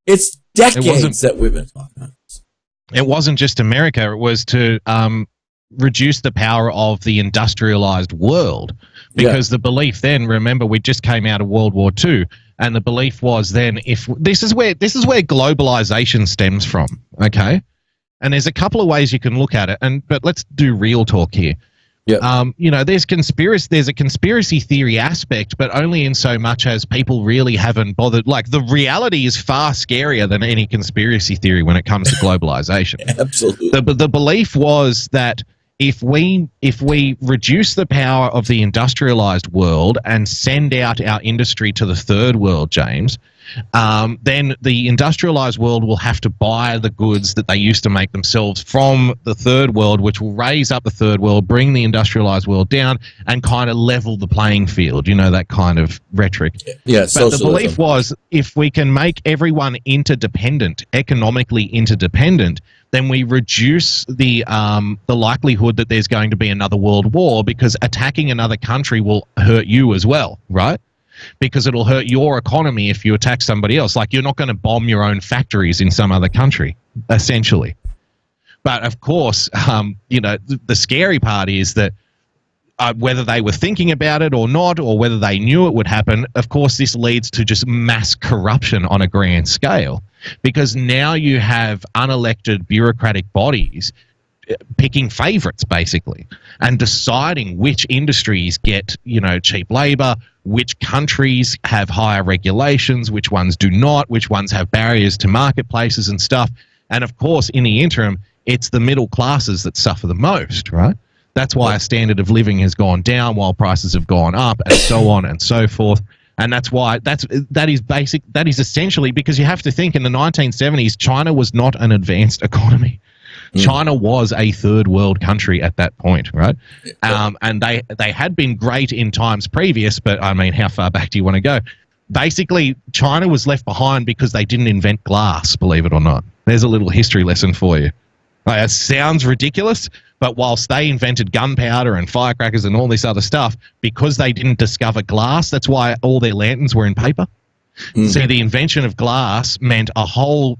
It's decades that we've been talking about this. It wasn't just America. It was to reduce the power of the industrialized world, because the belief then, remember, we just came out of World War II, and the belief was then, if this is where globalization stems from, okay? And there's a couple of ways you can look at it, but let's do real talk here. Yeah. There's a conspiracy theory aspect, but only in so much as people really haven't bothered. Like, the reality is far scarier than any conspiracy theory when it comes to globalization. Absolutely. The belief was that if we reduce the power of the industrialized world and send out our industry to the third world, James, then the industrialized world will have to buy the goods that they used to make themselves from the third world, which will raise up the third world, bring the industrialized world down, and kind of level the playing field. That kind of rhetoric. Yeah, but socialism. The belief was, if we can make everyone interdependent, economically interdependent, then we reduce the likelihood that there's going to be another world war, because attacking another country will hurt you as well, right? Because it'll hurt your economy if you attack somebody else. Like, you're not going to bomb your own factories in some other country, essentially. But of course, the scary part is that whether they were thinking about it or not, or whether they knew it would happen, of course, this leads to just mass corruption on a grand scale, because now you have unelected bureaucratic bodies picking favorites, basically, and deciding which industries get, cheap labor, which countries have higher regulations, which ones do not, which ones have barriers to marketplaces and stuff. And of course, in the interim, it's the middle classes that suffer the most, right? That's why our standard of living has gone down while prices have gone up, and so on and so forth. And that's why that is essentially because you have to think in the 1970s, China was not an advanced economy. China was a third world country at that point, right? And they had been great in times previous, but I mean, how far back do you want to go? Basically, China was left behind because they didn't invent glass, believe it or not. There's a little history lesson for you. It sounds ridiculous, but whilst they invented gunpowder and firecrackers and all this other stuff, because they didn't discover glass, that's why all their lanterns were in paper. See, the invention of glass meant a whole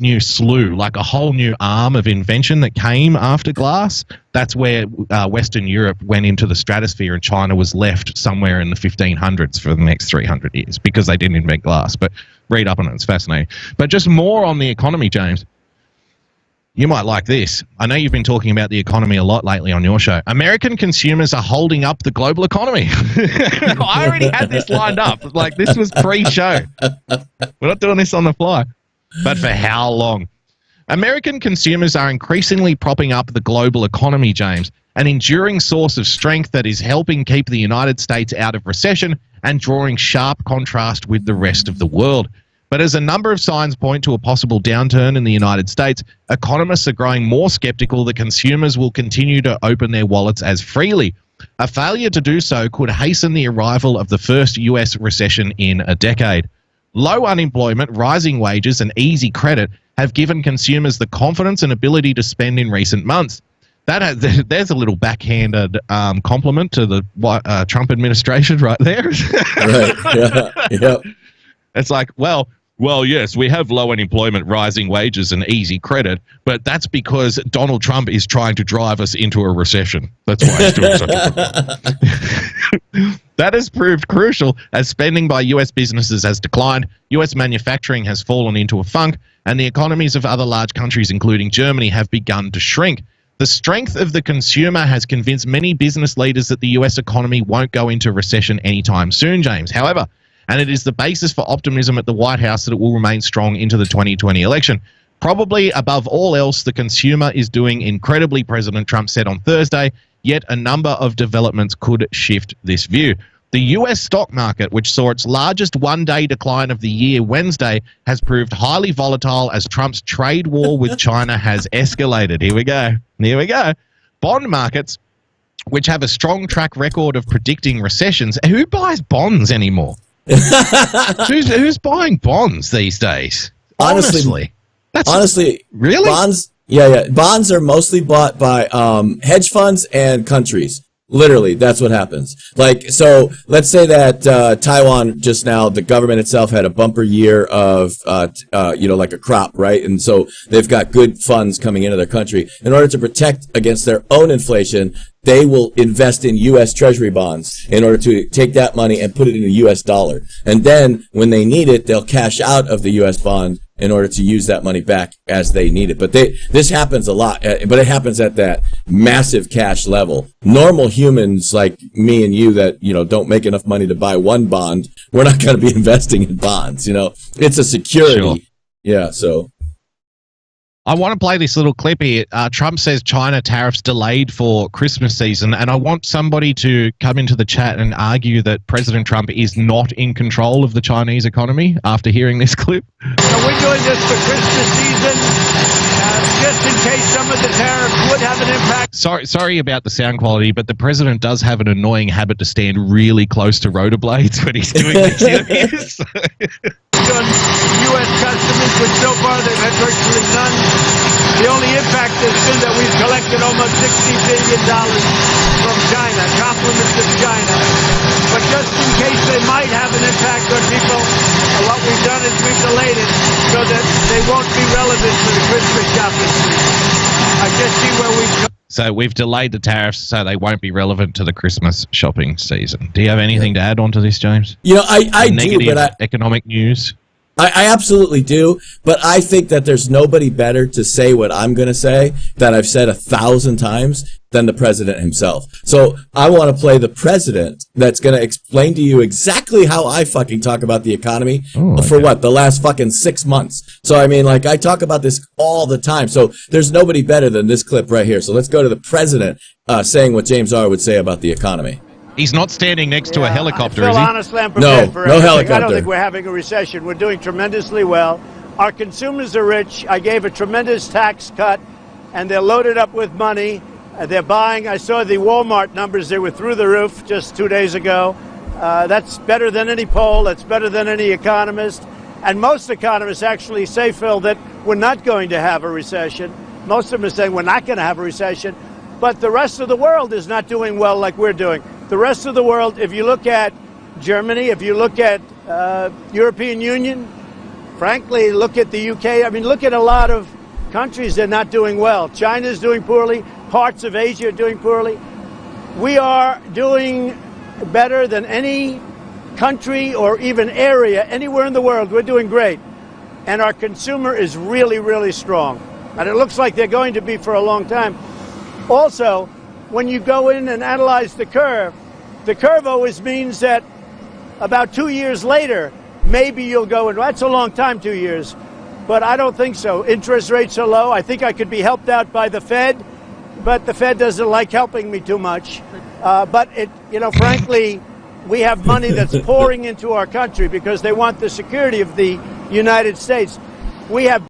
new slew, like a whole new arm of invention that came after glass. That's where Western Europe went into the stratosphere, and China was left somewhere in the 1500s for the next 300 years because they didn't invent glass. But read up on it, it's fascinating. But just more on the economy, James. You might like this. I know you've been talking about the economy a lot lately on your show. American consumers are holding up the global economy. I already had this lined up. Like, this was pre-show. We're not doing this on the fly. But for how long? American consumers are increasingly propping up the global economy, James, an enduring source of strength that is helping keep the United States out of recession and drawing sharp contrast with the rest of the world. But as a number of signs point to a possible downturn in the United States, economists are growing more skeptical that consumers will continue to open their wallets as freely. A failure to do so could hasten the arrival of the first US recession in a decade. Low unemployment, rising wages, and easy credit have given consumers the confidence and ability to spend in recent months. There's a little backhanded compliment to the Trump administration right there. Right. Yeah. It's like, well, yes, we have low unemployment, rising wages, and easy credit, but that's because Donald Trump is trying to drive us into a recession. That's why he's doing such a good. That has proved crucial as spending by U.S. businesses has declined, U.S. manufacturing has fallen into a funk, and the economies of other large countries, including Germany, have begun to shrink. The strength of the consumer has convinced many business leaders that the U.S. economy won't go into recession anytime soon, James. However, and it is the basis for optimism at the White House that it will remain strong into the 2020 election. Probably above all else, the consumer is doing incredibly, President Trump said on Thursday, yet a number of developments could shift this view. The US stock market, which saw its largest one-day decline of the year Wednesday, has proved highly volatile as Trump's trade war with China has escalated. Here we go. Bond markets, which have a strong track record of predicting recessions. Who buys bonds anymore? Who's buying bonds these days? Honestly, really? Bonds? Yeah. Bonds are mostly bought by hedge funds and countries. Literally, that's what happens. Like, so let's say that Taiwan just now, the government itself had a bumper year of, like a crop, right? And so they've got good funds coming into their country. In order to protect against their own inflation, they will invest in U.S. Treasury bonds in order to take that money and put it in a U.S. dollar. And then when they need it, they'll cash out of the U.S. bond in order to use that money back as they need it. But this happens a lot, but it happens at that massive cash level. Normal humans like me and you that, don't make enough money to buy one bond, we're not going to be investing in bonds, It's a security. Sure. Yeah, so. I want to play this little clip here. Trump says China tariffs delayed for Christmas season, and I want somebody to come into the chat and argue that President Trump is not in control of the Chinese economy after hearing this clip. So we're doing this for Christmas season, just in case some of the tariffs would have an impact. Sorry about the sound quality, but the president does have an annoying habit to stand really close to rotor blades when he's doing these interviews. On U.S. customers, which so far they've had virtually none. The only impact has been that we've collected almost $60 billion from China, compliments of China. But just in case they might have an impact on people, what we've done is we've delayed it so that they won't be relevant for the Christmas shopping season. I just see where we've... So we've delayed the tariffs so they won't be relevant to the Christmas shopping season. Do you have anything to add on to this, James? You know, I do, but economic news. I absolutely do, but I think that there's nobody better to say what I'm going to say that I've said 1,000 times than the president himself. So I want to play the president that's going to explain to you exactly how I fucking talk about the economy for what, the last fucking 6 months. So I mean, like, I talk about this all the time. So there's nobody better than this clip right here. So let's go to the president saying what James R. would say about the economy. He's not standing next to a helicopter, Phil, is he? honestly, I'm prepared for no everything. helicopter. I don't think we're having a recession. We're doing tremendously well. Our consumers are rich. I gave a tremendous tax cut, and they're loaded up with money. They're buying. I saw the Walmart numbers. They were through the roof just 2 days ago. That's better than any poll. That's better than any economist. And most economists actually say, Phil, that we're not going to have a recession. Most of them are saying we're not going to have a recession. But the rest of the world is not doing well like we're doing. The rest of the world, if you look at Germany, if you look at European Union, frankly, look at the UK. I mean, look at a lot of countries that are not doing well. China's doing poorly. Parts of Asia are doing poorly. We are doing better than any country or even area anywhere in the world. We're doing great. And our consumer is really, really strong. And it looks like they're going to be for a long time. Also, when you go in and analyze the curve always means that about 2 years later, maybe you'll go in. That's a long time, 2 years. But I don't think so. Interest rates are low. I think I could be helped out by the Fed, but the Fed doesn't like helping me too much. But frankly, we have money that's pouring into our country because they want the security of the United States. We have.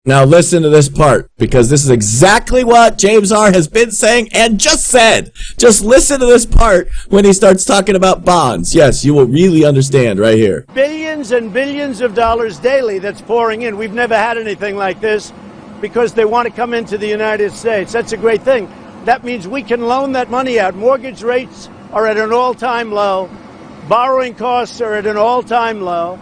Now listen to this part, because this is exactly what James R. has been saying and just said. Just listen to this part when he starts talking about bonds. Yes, you will really understand right here. Billions and billions of dollars daily that's pouring in. We've never had anything like this because they want to come into the United States. That's a great thing. That means we can loan that money out. Mortgage rates are at an all-time low. Borrowing costs are at an all-time low.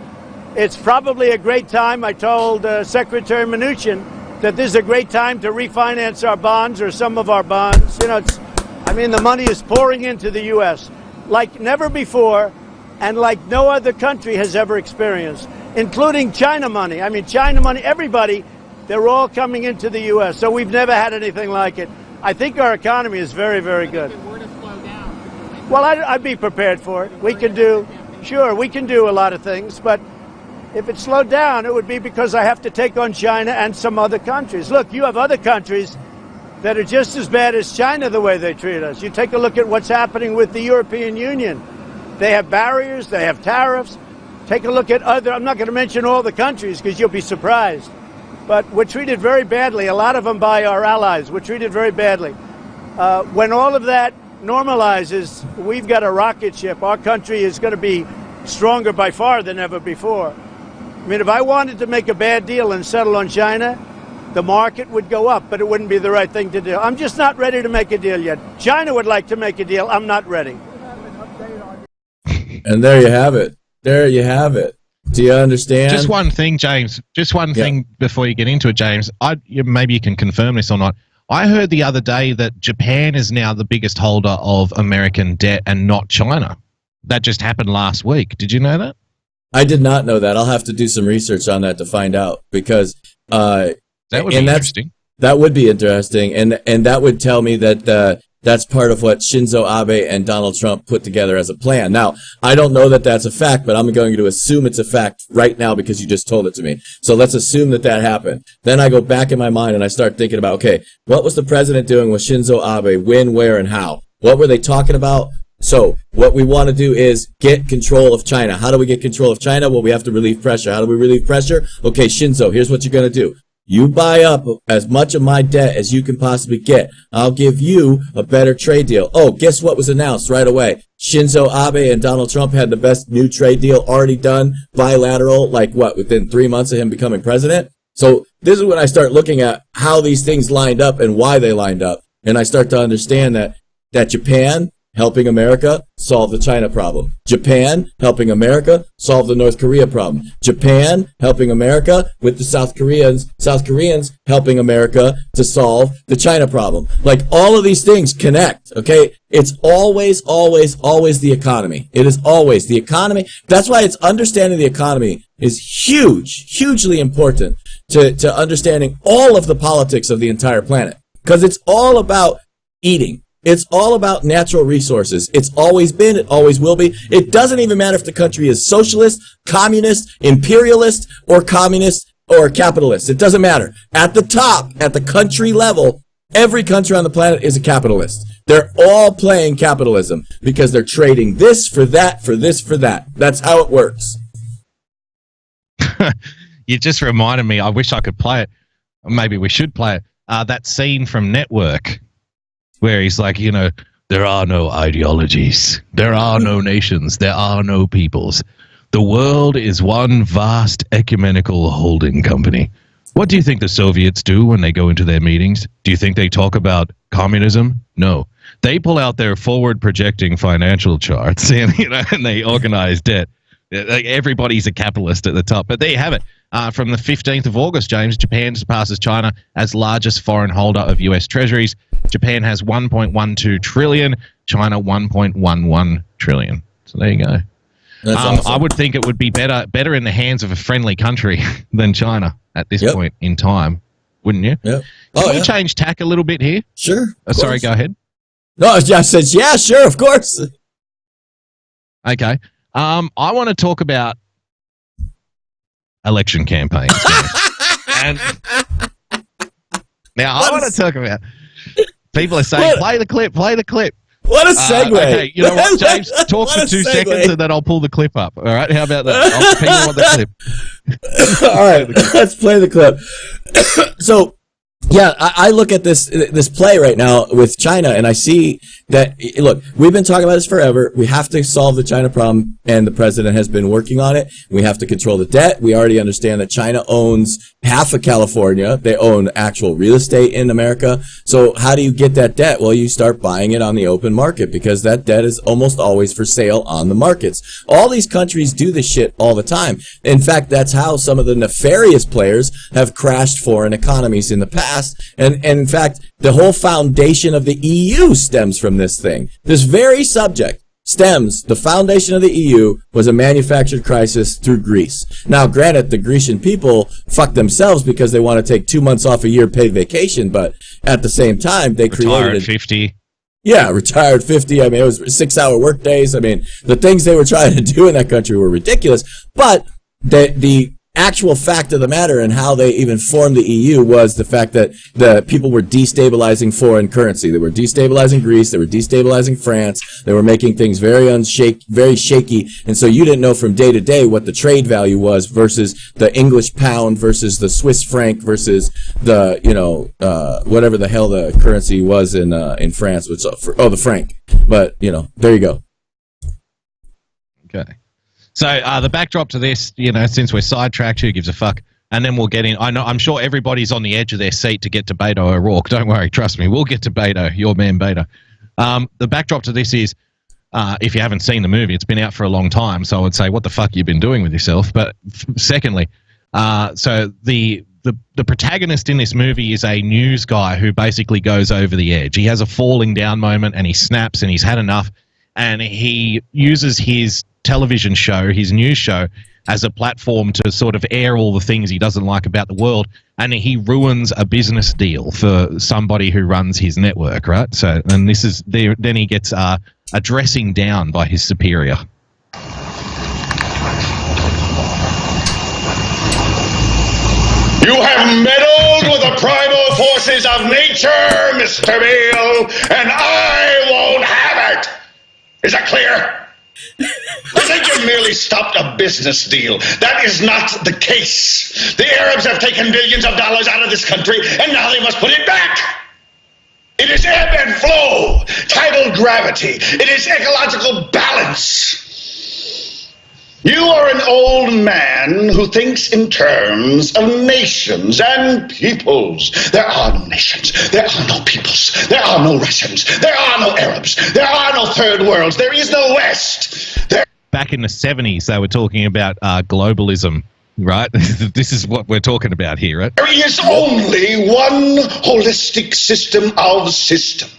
It's probably a great time. I told Secretary Mnuchin that this is a great time to refinance our bonds or some of our bonds. The money is pouring into the U.S. like never before and like no other country has ever experienced, including China money. China money, everybody, they're all coming into the U.S. So we've never had anything like it. I think our economy is very, very good. If it were to slow down, well, I'd be prepared for it. We can do a lot of things, but if it slowed down, it would be because I have to take on China and some other countries. Look, you have other countries that are just as bad as China the way they treat us. You take a look at what's happening with the European Union. They have barriers, they have tariffs. Take a look at I'm not going to mention all the countries because you'll be surprised. But we're treated very badly, a lot of them by our allies. We're treated very badly. When all of that normalizes, we've got a rocket ship. Our country is going to be stronger by far than ever before. If I wanted to make a bad deal and settle on China, the market would go up, but it wouldn't be the right thing to do. I'm just not ready to make a deal yet. China would like to make a deal. I'm not ready. And there you have it. There you have it. Do you understand? Just one thing, James. Just one thing before you get into it, James. Maybe you can confirm this or not. I heard the other day that Japan is now the biggest holder of American debt and not China. That just happened last week. Did you know that? I did not know that. I'll have to do some research on that to find out, because that would be interesting. That would be interesting, and that would tell me that that's part of what Shinzo Abe and Donald Trump put together as a plan. Now, I don't know that that's a fact, but I'm going to assume it's a fact right now because you just told it to me. So let's assume that happened. Then I go back in my mind and I start thinking about, okay, what was the president doing with Shinzo Abe? When, where, and how? What were they talking about? So what we want to do is get control of China. How do we get control of China? Well, we have to relieve pressure. How do we relieve pressure? Okay, Shinzo, here's what you're going to do. You buy up as much of my debt as you can possibly get. I'll give you a better trade deal. Oh, guess what was announced right away? Shinzo Abe and Donald Trump had the best new trade deal already done, bilateral, within 3 months of him becoming president? So this is when I start looking at how these things lined up and why they lined up. And I start to understand that Japan helping America solve the China problem. Japan helping America solve the North Korea problem. Japan helping America with the South Koreans. South Koreans helping America to solve the China problem. Like, all of these things connect, okay? It's always, always, always the economy. It is always the economy. That's why it's understanding the economy is hugely important to understanding all of the politics of the entire planet. Because it's all about eating. It's all about natural resources. It's always been, it always will be. It doesn't even matter if the country is socialist, communist, imperialist, or communist, or capitalist. It doesn't matter. At the top, at the country level, every country on the planet is a capitalist. They're all playing capitalism because they're trading this for that, for this for that. That's how it works. You just reminded me. I wish I could play it. Maybe we should play it. That scene from Network where he's like, you know, there are no ideologies. There are no nations. There are no peoples. The world is one vast ecumenical holding company. What do you think the Soviets do when they go into their meetings? Do you think they talk about communism? No. They pull out their forward projecting financial charts and, you know, and they organize debt. Like, everybody's a capitalist at the top. But there you have it. From the 15th of August, James, Japan surpasses China as largest foreign holder of U.S. treasuries. Japan has 1.12 trillion, China 1.11 trillion. So there you go. That's awesome. I would think it would be better in the hands of a friendly country than China at this point in time, wouldn't you? Yep. Can we change tack a little bit here? Sure. Sorry, go ahead. No, I said, yeah, sure, of course. Okay. I want to talk about election campaigns. And now I want to talk about, people are saying, play the clip. What a segue. Okay, you know what, James? Talk for 2 seconds and then I'll pull the clip up. All right, how about that? I'll ping you on the clip. All right, let's play the clip. So, yeah, I look at this play right now with China, and I see that, look, we've been talking about this forever. We have to solve the China problem, and the president has been working on it. We have to control the debt. We already understand that China owns half of California. They own actual real estate in America. So how do you get that debt? Well, you start buying it on the open market, because that debt is almost always for sale on the markets. All these countries do this shit all the time. In fact, that's how some of the nefarious players have crashed foreign economies in the past. And in fact, the whole foundation of the EU stems from this thing. This very subject stems, the foundation of the EU was a manufactured crisis through Greece. Now, granted, the Grecian people fucked themselves because they want to take 2 months off a year paid vacation, but at the same time, they Retired 50. Yeah, retired 50. I mean, it was 6-hour work days. I mean, the things they were trying to do in that country were ridiculous. But the actual fact of the matter and how they even formed the EU was the fact that the people were destabilizing foreign currency. They were destabilizing Greece. They were destabilizing France. They were making things very shaky. And so you didn't know from day to day what the trade value was versus the English pound versus the Swiss franc versus the, whatever the hell the currency was in France, which, the franc. But, there you go. Okay. So the backdrop to this, since we're sidetracked, who gives a fuck? And then we'll get in. I'm sure everybody's on the edge of their seat to get to Beto O'Rourke. Don't worry, trust me, we'll get to Beto, your man Beto. The backdrop to this is, if you haven't seen the movie, it's been out for a long time, so I would say, what the fuck you been doing with yourself? But secondly, so the protagonist in this movie is a news guy who basically goes over the edge. He has a falling down moment and he snaps and he's had enough, and he uses his television show, his news show, as a platform to sort of air all the things he doesn't like about the world, and he ruins a business deal for somebody who runs his network, right? So, and this is there. Then he gets a dressing down by his superior. You have meddled with the primal forces of nature, Mr. Beale, and I won't have it. Is that clear? I think you merely stopped a business deal. That is not the case. The Arabs have taken billions of dollars out of this country, and now they must put it back. It is ebb and flow, tidal gravity. It is ecological balance. You are an old man who thinks in terms of nations and peoples. There are no nations. There are no peoples. There are no Russians. There are no Arabs. There are no third worlds. There is no West. Back in the 70s, they were talking about globalism, right? This is what we're talking about here, right? There is only one holistic system of systems.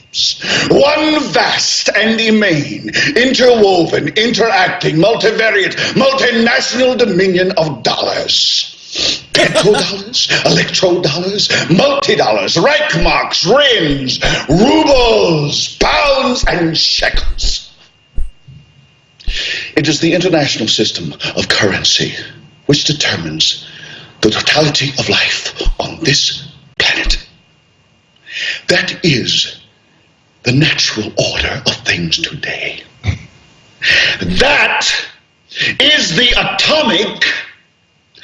One vast and immane, interwoven, interacting, multivariate, multinational dominion of dollars. Petrodollars, electrodollars, multi-dollars, Reichmarks, rins, rubles, pounds, and shekels. It is the international system of currency which determines the totality of life on this planet. That is the natural order of things today. That is the atomic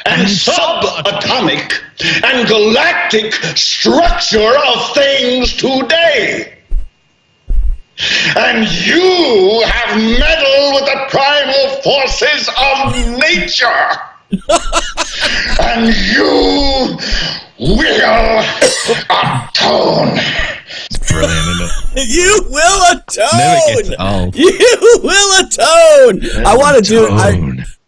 and subatomic and galactic structure of things today. And you have meddled with the primal forces of nature. And you will atone. It's brilliant, isn't it? You will Never gets atone. old. You will atone. I want to do.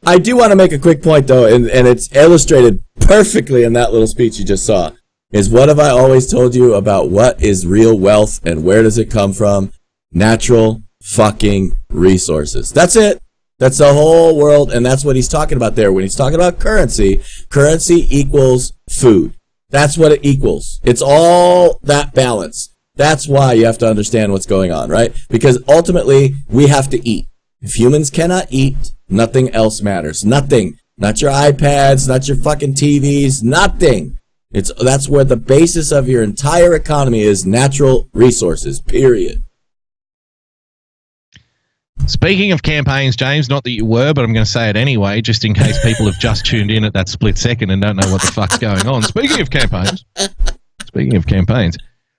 I do want to make a quick point though, and it's illustrated perfectly in that little speech you just saw. Is what have I always told you about what is real wealth and where does it come from? Natural fucking resources. That's it. That's the whole world, and that's what he's talking about there. When he's talking about currency, currency equals food. That's what it equals. It's all that balance. That's why you have to understand what's going on, right? Because ultimately, we have to eat. If humans cannot eat, nothing else matters. Nothing. Not your iPads, not your fucking TVs, nothing. That's where the basis of your entire economy is natural resources, period. Speaking of campaigns, James, not that you were, but I'm going to say it anyway, just in case people have just tuned in at that split second and don't know what the fuck's going on. Speaking of campaigns,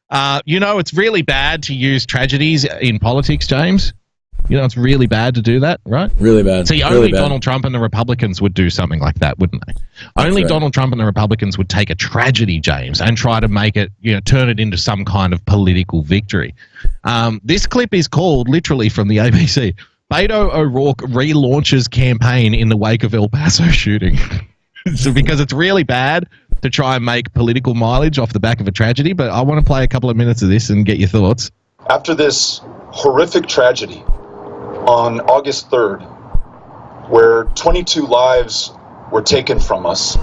it's really bad to use tragedies in politics, James. You know, it's really bad to do that, right? Really bad. See, only Donald Trump and the Republicans would do something like that, wouldn't they? Only Donald Trump and the Republicans would take a tragedy, James, and try to make it, turn it into some kind of political victory. This clip is called, literally from the ABC, Beto O'Rourke relaunches campaign in the wake of El Paso shooting. Because it's really bad to try and make political mileage off the back of a tragedy, but I want to play a couple of minutes of this and get your thoughts. After this horrific tragedy on August 3rd, where 22 lives were taken from us,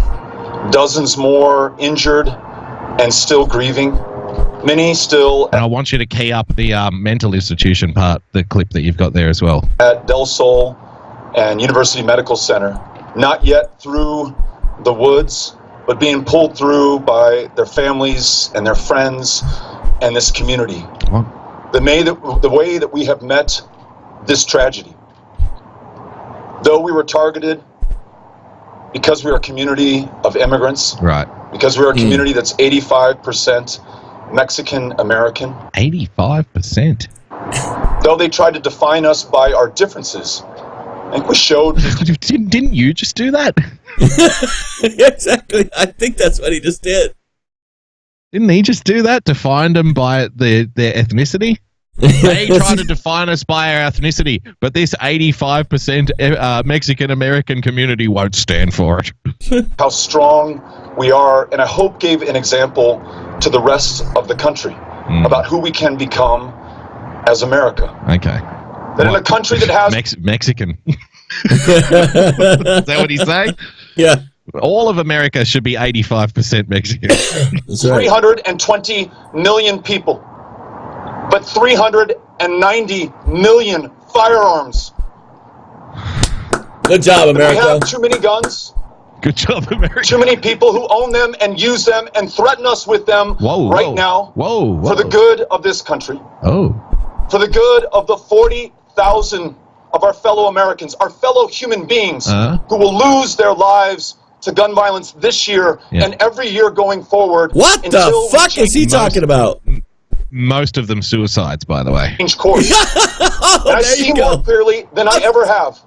dozens more injured and still grieving, many still... And I want you to key up the mental institution part, the clip that you've got there as well. At Del Sol and University Medical Center, not yet through the woods, but being pulled through by their families and their friends and this community. What? The way that we have met this tragedy. Though we were targeted because we are a community of immigrants, right? Because we're a community that's 85% Mexican American. 85%. Though they tried to define us by our differences, I think we showed. Didn't you just do that? Exactly. I think that's what he just did. Didn't he just do that? Define them by their ethnicity? They try to define us by our ethnicity, but this 85% Mexican American community won't stand for it. How strong we are, and I hope gave an example to the rest of the country about who we can become as America. Okay. That in a country that has... Mexican. Is that what he's saying? Yeah. All of America should be 85% Mexican. That's right. 320 million people. But 390 million firearms. Good job, America. We have too many guns. Good job, America. Too many people who own them and use them and threaten us with them now. Whoa. For the good of this country. Oh. For the good of the 40,000 of our fellow Americans, our fellow human beings who will lose their lives to gun violence this year and every year going forward. What the fuck is he talking about? Most of them suicides, by the way. Change course. Oh, and I see more clearly than I ever have.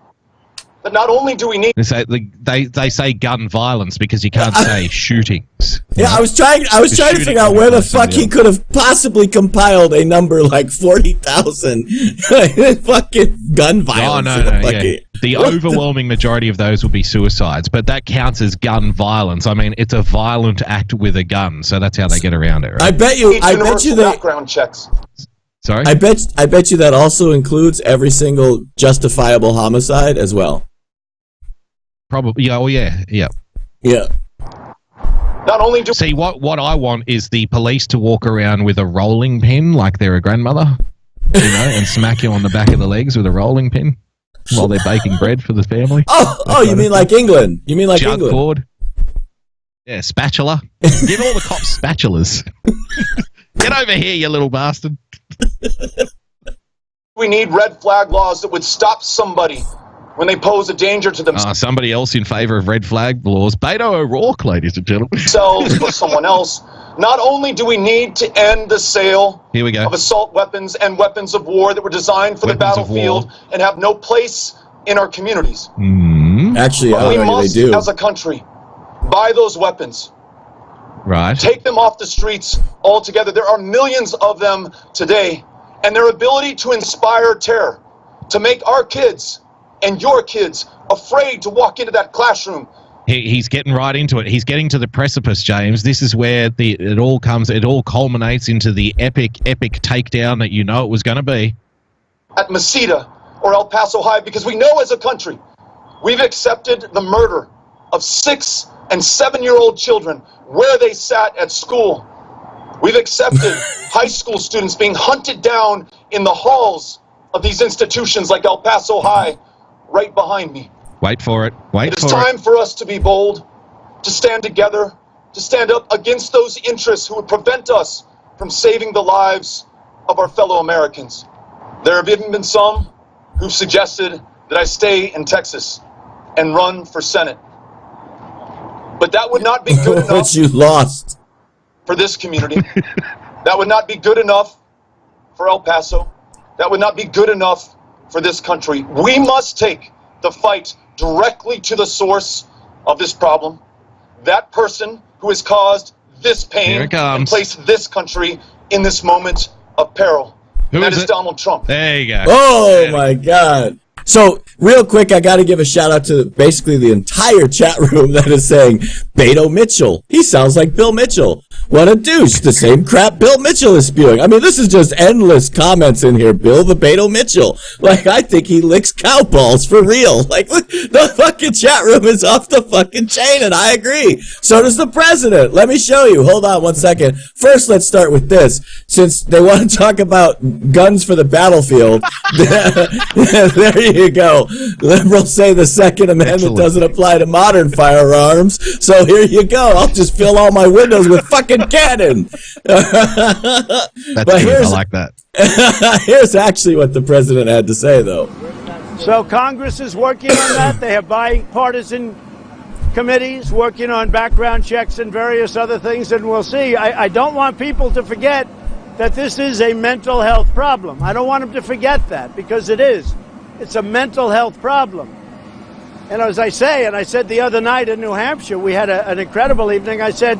that not only do we need They say gun violence because you can't say shootings. Yeah, I was trying to figure out where the fuck he could have possibly compiled a number like 40,000 fucking gun violence. Yeah. The overwhelming majority of those will be suicides, but that counts as gun violence. I mean, it's a violent act with a gun, so that's how they get around it, right? I bet you universal background checks. Sorry? I bet you that also includes every single justifiable homicide as well. Probably. Oh, yeah. Yeah. Not only do See, what I want is the police to walk around with a rolling pin like they're a grandmother, and smack you on the back of the legs with a rolling pin while they're baking bread for the family. Oh, you mean like England? You mean like Jug England? cord. Yeah, spatula. Give all the cops spatulas. Get over here, you little bastard. we need red flag laws that would stop somebody when they pose a danger to Somebody else in favor of red flag laws. Beto O'Rourke, ladies and gentlemen. themselves or someone else. Not only do we need to end the sale Here we go. of assault weapons and weapons of war that were designed for the battlefield and have no place in our communities. Actually, I We don't know they must, do. as a country, buy those weapons. Right. Take them off the streets altogether. There are millions of them today, and their ability to inspire terror, to make our kids and your kids afraid to walk into that classroom. He's getting right into it. He's getting to the precipice, James. This is where it all culminates into the epic takedown that you know it was going to be. At Mesita or El Paso High, because we know as a country we've accepted the murder of 6- and 7-year-old children where they sat at school. We've accepted high school students being hunted down in the halls of these institutions like El Paso High, right behind me. Wait for it. It is time for us to be bold, to stand together, to stand up against those interests who would prevent us from saving the lives of our fellow Americans. There have even been some who've suggested that I stay in Texas and run for Senate. But that would not be good enough But you lost. for this community. That would not be good enough for El Paso. That would not be good enough for this country. We must take the fight directly to the source of this problem. That person who has caused this pain and placed this country in this moment of peril. And that is Donald Trump. There you go. Oh my God. So, real quick, I got to give a shout out to basically the entire chat room that is saying, Beto Mitchell. He sounds like Bill Mitchell. What a douche. The same crap Bill Mitchell is spewing. I mean, this is just endless comments in here. Bill the Beto Mitchell. Like, I think he licks cow balls for real. Like, the fucking chat room is off the fucking chain, and I agree. So does the president. Let me show you. Hold on one second. First, let's start with this. Since they want to talk about guns for the battlefield, there you go. Liberals say the Second Amendment doesn't apply to modern firearms. So here you go. I'll just fill all my windows with fucking cannon. That's good. I like that. Here's actually what the president had to say, though. So Congress is working on that. They have bipartisan committees working on background checks and various other things, and we'll see. I don't want people to forget that this is a mental health problem. I don't want them to forget that, because it is. It's a mental health problem. And as I say, and I said the other night in New Hampshire, we had an incredible evening. I said,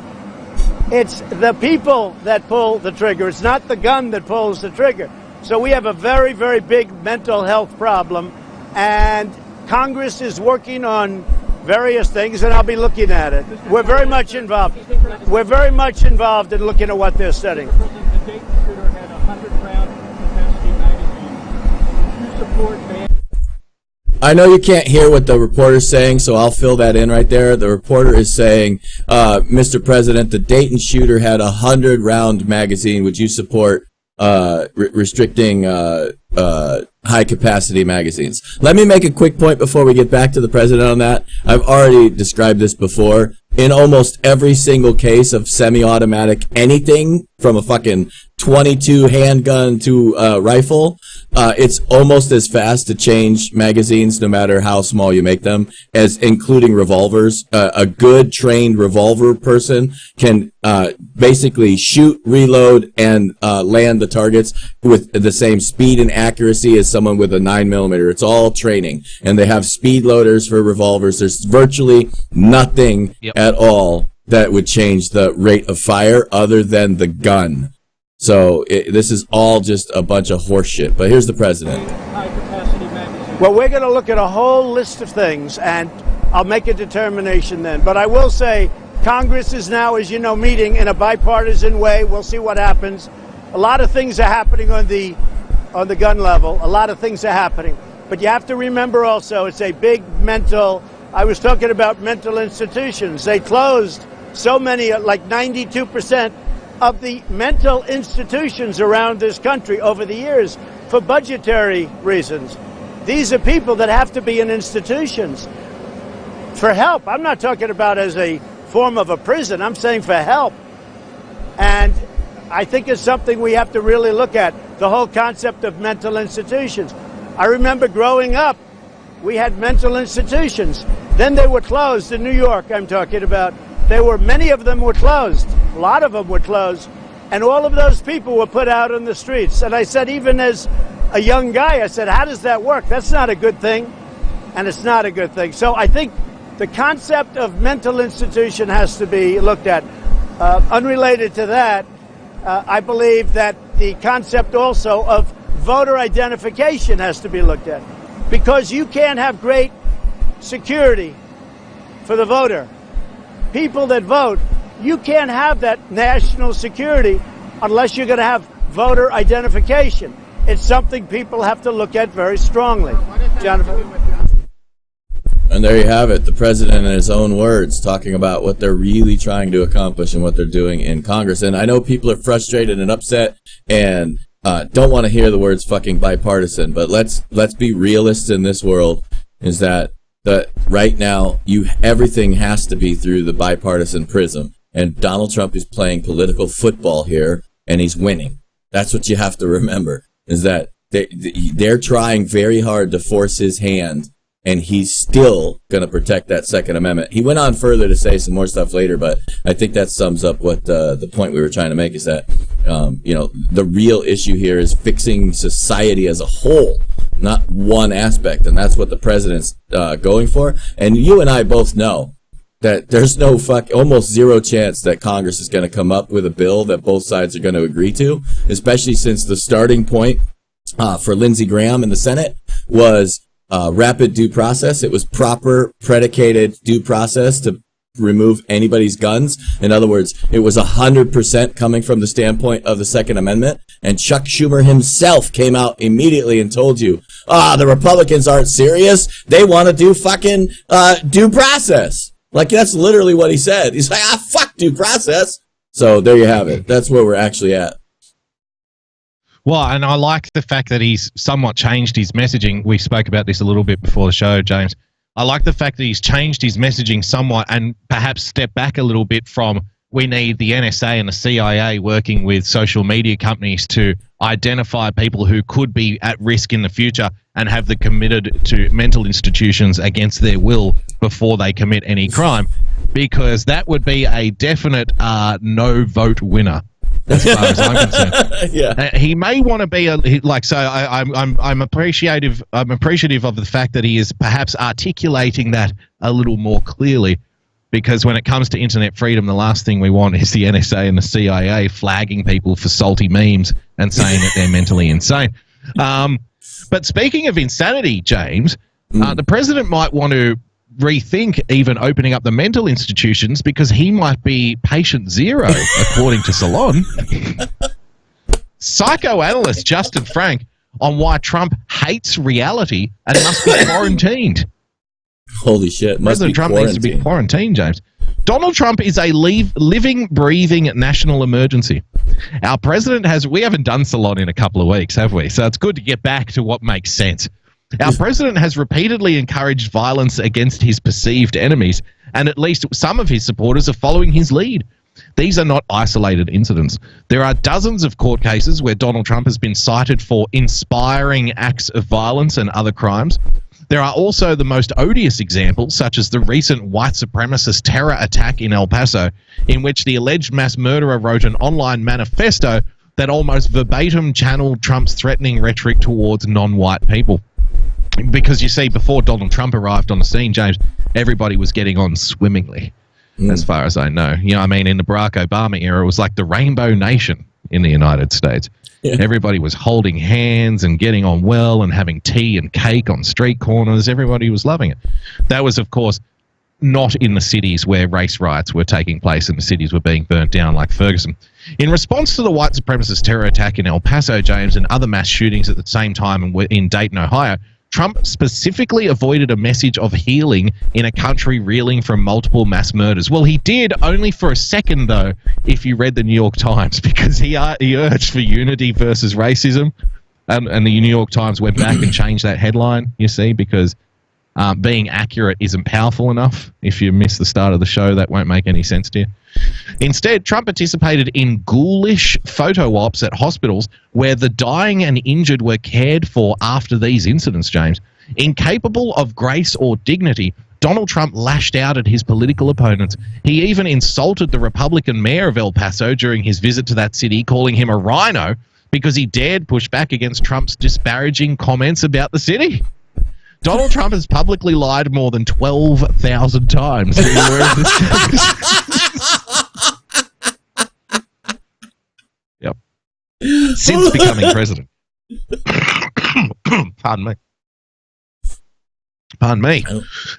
it's the people that pull the trigger. It's not the gun that pulls the trigger. So we have a very, very big mental health problem. And Congress is working on various things, and I'll be looking at it. We're very much involved. We're very much involved in looking at what they're studying. The Dayton shooter had a 100-round capacity magazine. Do you support ban? I know you can't hear what the reporter's saying, so I'll fill that in right there. The reporter is saying, Mr. President, the Dayton shooter had a 100-round magazine. Would you support restricting high-capacity magazines? Let me make a quick point before we get back to the president on that. I've already described this before. In almost every single case of semi-automatic anything, from a fucking 22 handgun to rifle, it's almost as fast to change magazines, no matter how small you make them, as including revolvers. A good trained revolver person can basically shoot, reload, and land the targets with the same speed and accuracy as someone with a 9mm. It's all training. And they have speed loaders for revolvers. There's virtually nothing at all that would change the rate of fire other than the gun. So this is all just a bunch of horse shit. But here's the president. High-capacity magazine. Well, we're going to look at a whole list of things, and I'll make a determination then. But I will say Congress is now, as you know, meeting in a bipartisan way. We'll see what happens. A lot of things are happening on the gun level. A lot of things are happening. But you have to remember also it's a big I was talking about mental institutions. They closed so many, like 92% of the mental institutions around this country over the years for budgetary reasons. These are people that have to be in institutions for help. I'm not talking about as a form of a prison. I'm saying for help. And I think it's something we have to really look at, the whole concept of mental institutions. I remember growing up, we had mental institutions. Then they were closed in New York, I'm talking about. Many of them were closed. A lot of them were closed. And all of those people were put out on the streets. And I said, even as a young guy, I said, how does that work? That's not a good thing. And it's not a good thing. So I think the concept of mental institution has to be looked at. Unrelated to that, I believe that the concept also of voter identification has to be looked at. Because you can't have great security for the voter. People that vote, you can't have that national security unless you're going to have voter identification. It's something people have to look at very strongly. Jonathan? And there you have it, the president in his own words talking about what they're really trying to accomplish and what they're doing in Congress. And I know people are frustrated and upset and don't want to hear the words fucking bipartisan, but let's be realists in this world, is that right now everything has to be through the bipartisan prism. And Donald Trump is playing political football here, and he's winning. That's what you have to remember, is that they're trying very hard to force his hand, and he's still going to protect that Second Amendment. He went on further to say some more stuff later, but I think that sums up what the point we were trying to make, is that the real issue here is fixing society as a whole, not one aspect, and that's what the president's going for. And you and I both know that there's almost zero chance that Congress is going to come up with a bill that both sides are going to agree to, especially since the starting point for Lindsey Graham in the Senate was rapid due process. It was proper predicated due process to remove anybody's guns. In other words, it was 100% coming from the standpoint of the Second Amendment. And Chuck Schumer himself came out immediately and told you, the Republicans aren't serious. They want to do fucking due process. Like, that's literally what he said. He's like, fuck due process. So there you have it. That's where we're actually at. Well, and I like the fact that he's somewhat changed his messaging. We spoke about this a little bit before the show, James. I like the fact that he's changed his messaging somewhat and perhaps stepped back a little bit from, we need the NSA and the CIA working with social media companies to identify people who could be at risk in the future and have them committed to mental institutions against their will before they commit any crime, because that would be a definite no vote winner. As far as I'm concerned, Yeah. He may want to be I'm appreciative. I'm appreciative of the fact that he is perhaps articulating that a little more clearly, because when it comes to internet freedom, the last thing we want is the NSA and the CIA flagging people for salty memes and saying that they're mentally insane. But speaking of insanity, James, the president might want to rethink even opening up the mental institutions, because he might be patient zero, according to Salon. Psychoanalyst Justin Frank on why Trump hates reality and must be quarantined. Holy shit. President Trump needs to be quarantined, James. Donald Trump is a living, breathing national emergency. Our president we haven't done Salon in a couple of weeks, have we? So it's good to get back to what makes sense. Our president has repeatedly encouraged violence against his perceived enemies, and at least some of his supporters are following his lead. These are not isolated incidents. There are dozens of court cases where Donald Trump has been cited for inspiring acts of violence and other crimes. There are also the most odious examples, such as the recent white supremacist terror attack in El Paso, in which the alleged mass murderer wrote an online manifesto that almost verbatim channeled Trump's threatening rhetoric towards non-white people. Because you see, before Donald Trump arrived on the scene, James, everybody was getting on swimmingly, as far as I know. You know, I mean, in the Barack Obama era, it was like the Rainbow Nation in the United States. Yeah. Everybody was holding hands and getting on well and having tea and cake on street corners. Everybody was loving it. That was, of course, not in the cities where race riots were taking place and the cities were being burnt down like Ferguson. In response to the white supremacist terror attack in El Paso, James, and other mass shootings at the same time in Dayton, Ohio, Trump specifically avoided a message of healing in a country reeling from multiple mass murders. Well, he did only for a second, though, if you read the New York Times, because he urged for unity versus racism, and the New York Times went back and changed that headline, you see, because being accurate isn't powerful enough. If you miss the start of the show, that won't make any sense to you. Instead, Trump participated in ghoulish photo ops at hospitals where the dying and injured were cared for after these incidents, James. Incapable of grace or dignity, Donald Trump lashed out at his political opponents. He even insulted the Republican mayor of El Paso during his visit to that city, calling him a rhino because he dared push back against Trump's disparaging comments about the city. Donald Trump has publicly lied more than 12,000 times. Yep. Since becoming president. Pardon me.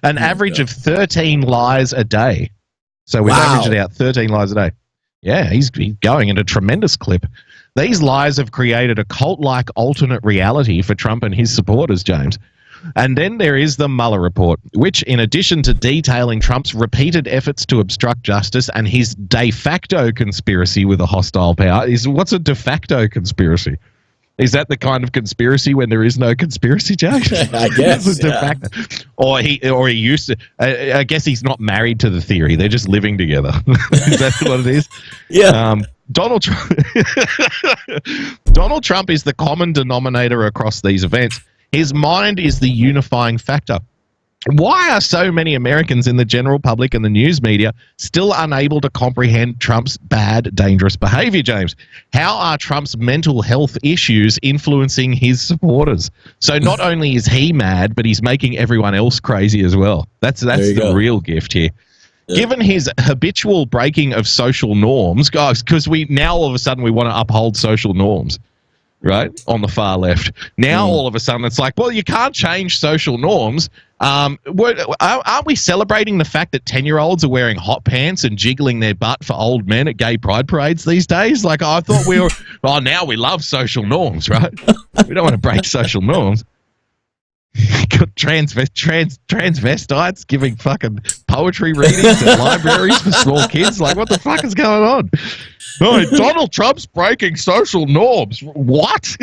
An average of 13 lies a day. So we've averaged it out 13 lies a day. Yeah, he's going at a tremendous clip. These lies have created a cult-like alternate reality for Trump and his supporters, James. And then there is the Mueller report, which, in addition to detailing Trump's repeated efforts to obstruct justice and his de facto conspiracy with a hostile power, what's a de facto conspiracy? Is that the kind of conspiracy when there is no conspiracy, Jack? I guess. Yeah. Or he used to. I guess he's not married to the theory; they're just living together. Is that what it is? Yeah. Donald Trump is the common denominator across these events. His mind is the unifying factor. Why are so many Americans in the general public and the news media still unable to comprehend Trump's bad, dangerous behavior, James? How are Trump's mental health issues influencing his supporters? So not only is he mad, but he's making everyone else crazy as well. That's the real gift here. Yeah. Given his habitual breaking of social norms, guys, because we now all of a sudden we want to uphold social norms. Right, on the far left. Now, all of a sudden, it's like, well, you can't change social norms. Aren't we celebrating the fact that 10-year-olds are wearing hot pants and jiggling their butt for old men at gay pride parades these days? Like, I thought we were, now we love social norms, right? We don't want to break social norms. Got transvestites giving fucking poetry readings at libraries for small kids. Like, what the fuck is going on? Oh, Donald Trump's breaking social norms. What?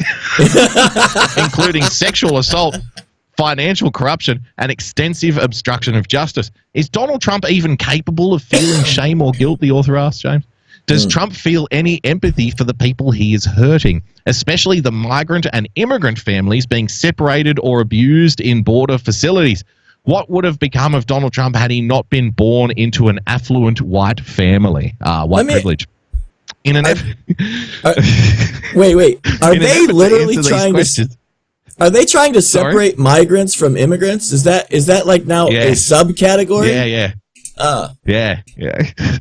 Including sexual assault, financial corruption, and extensive obstruction of justice. Is Donald Trump even capable of feeling shame or guilt, the author asks, James? Does Trump feel any empathy for the people he is hurting, especially the migrant and immigrant families being separated or abused in border facilities? What would have become of Donald Trump had he not been born into an affluent white family, privilege? Wait. Are they literally trying to? Are they trying to separate migrants from immigrants? Is that like now a subcategory? Yeah. Yeah.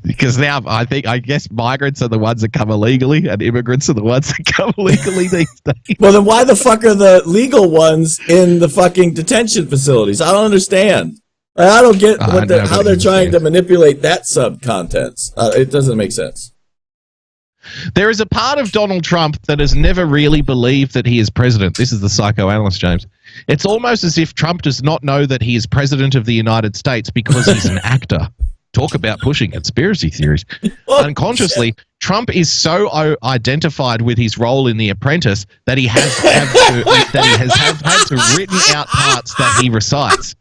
Because now I guess migrants are the ones that come illegally and immigrants are the ones that come legally these days. Well, then why the fuck are the legal ones in the fucking detention facilities? I don't understand. I don't get how they're trying to manipulate that sub-contents. It doesn't make sense. There is a part of Donald Trump that has never really believed that he is president. This is the psychoanalyst, James. It's almost as if Trump does not know that he is president of the United States because he's an actor. Talk about pushing conspiracy theories. Unconsciously, Trump is so identified with his role in The Apprentice that he has had to written out parts that he recites.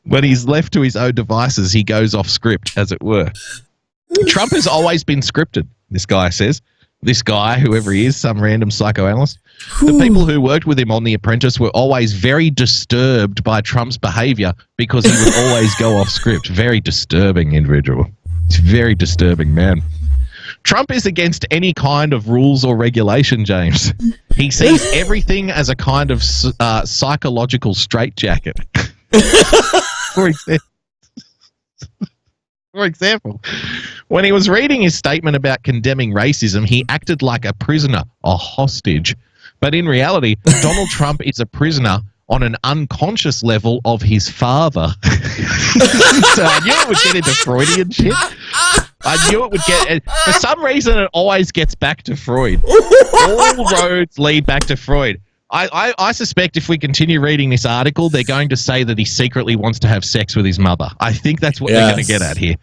When he's left to his own devices, he goes off script, as it were. Trump has always been scripted, this guy says. This guy, whoever he is, some random psychoanalyst. The people who worked with him on The Apprentice were always very disturbed by Trump's behavior because he would always go off script. Very disturbing individual. It's very disturbing, man. Trump is against any kind of rules or regulation, James. He sees everything as a kind of psychological straitjacket. For example, when he was reading his statement about condemning racism, he acted like a prisoner, a hostage. But in reality, Donald Trump is a prisoner on an unconscious level of his father. So I knew it would get into Freudian shit. I knew it would get... For some reason, it always gets back to Freud. All roads lead back to Freud. I suspect if we continue reading this article, they're going to say that he secretly wants to have sex with his mother. I think that's what they're going to get at here.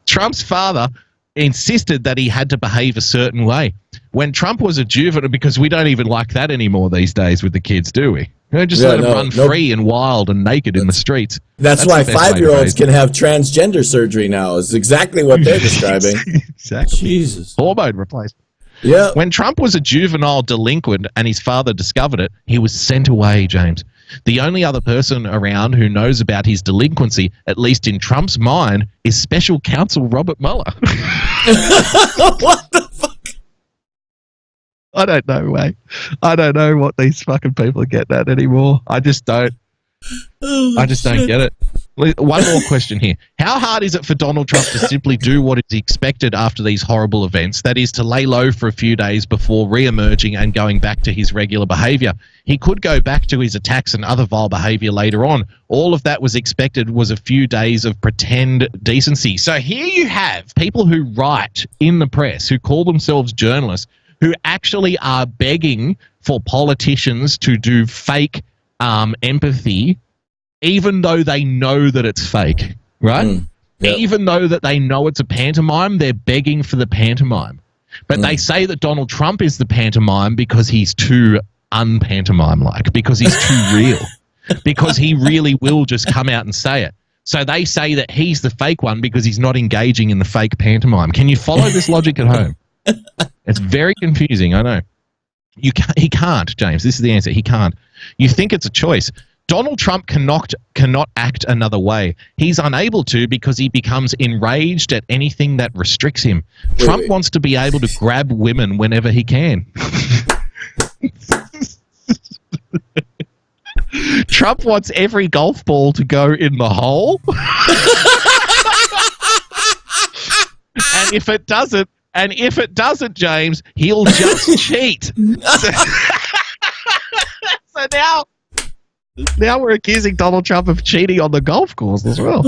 Trump's father insisted that he had to behave a certain way. When Trump was a juvenile, because we don't even like that anymore these days with the kids, do we? Just let them run free and wild and naked in the streets. That's why 5-year-olds can have transgender surgery now, is exactly what they're describing. Exactly. Jesus. Hormone replacement. Yeah. When Trump was a juvenile delinquent and his father discovered it, he was sent away, James. The only other person around who knows about his delinquency, at least in Trump's mind, is special counsel Robert Mueller. What the fuck? I don't know, mate. I don't know what these fucking people are getting at anymore. I just don't. I just don't get it. One more question here. How hard is it for Donald Trump to simply do what is expected after these horrible events? That is to lay low for a few days before re-emerging and going back to his regular behavior. He could go back to his attacks and other vile behavior later on. All of that was expected was a few days of pretend decency. So here you have people who write in the press, who call themselves journalists, who actually are begging for politicians to do fake empathy, even though they know that it's fake, right? Yep. Even though that they know it's a pantomime, they're begging for the pantomime. But they say that Donald Trump is the pantomime because he's too unpantomime-like, because he's too real, because he really will just come out and say it. So they say that he's the fake one because he's not engaging in the fake pantomime. Can you follow this logic at home? It's very confusing, I know. He can't, James. This is the answer. He can't. You think it's a choice. Donald Trump cannot act another way. He's unable to because he becomes enraged at anything that restricts him. Trump wants to be able to grab women whenever he can. Trump wants every golf ball to go in the hole. And if it doesn't, James, he'll just cheat. So now we're accusing Donald Trump of cheating on the golf course as well.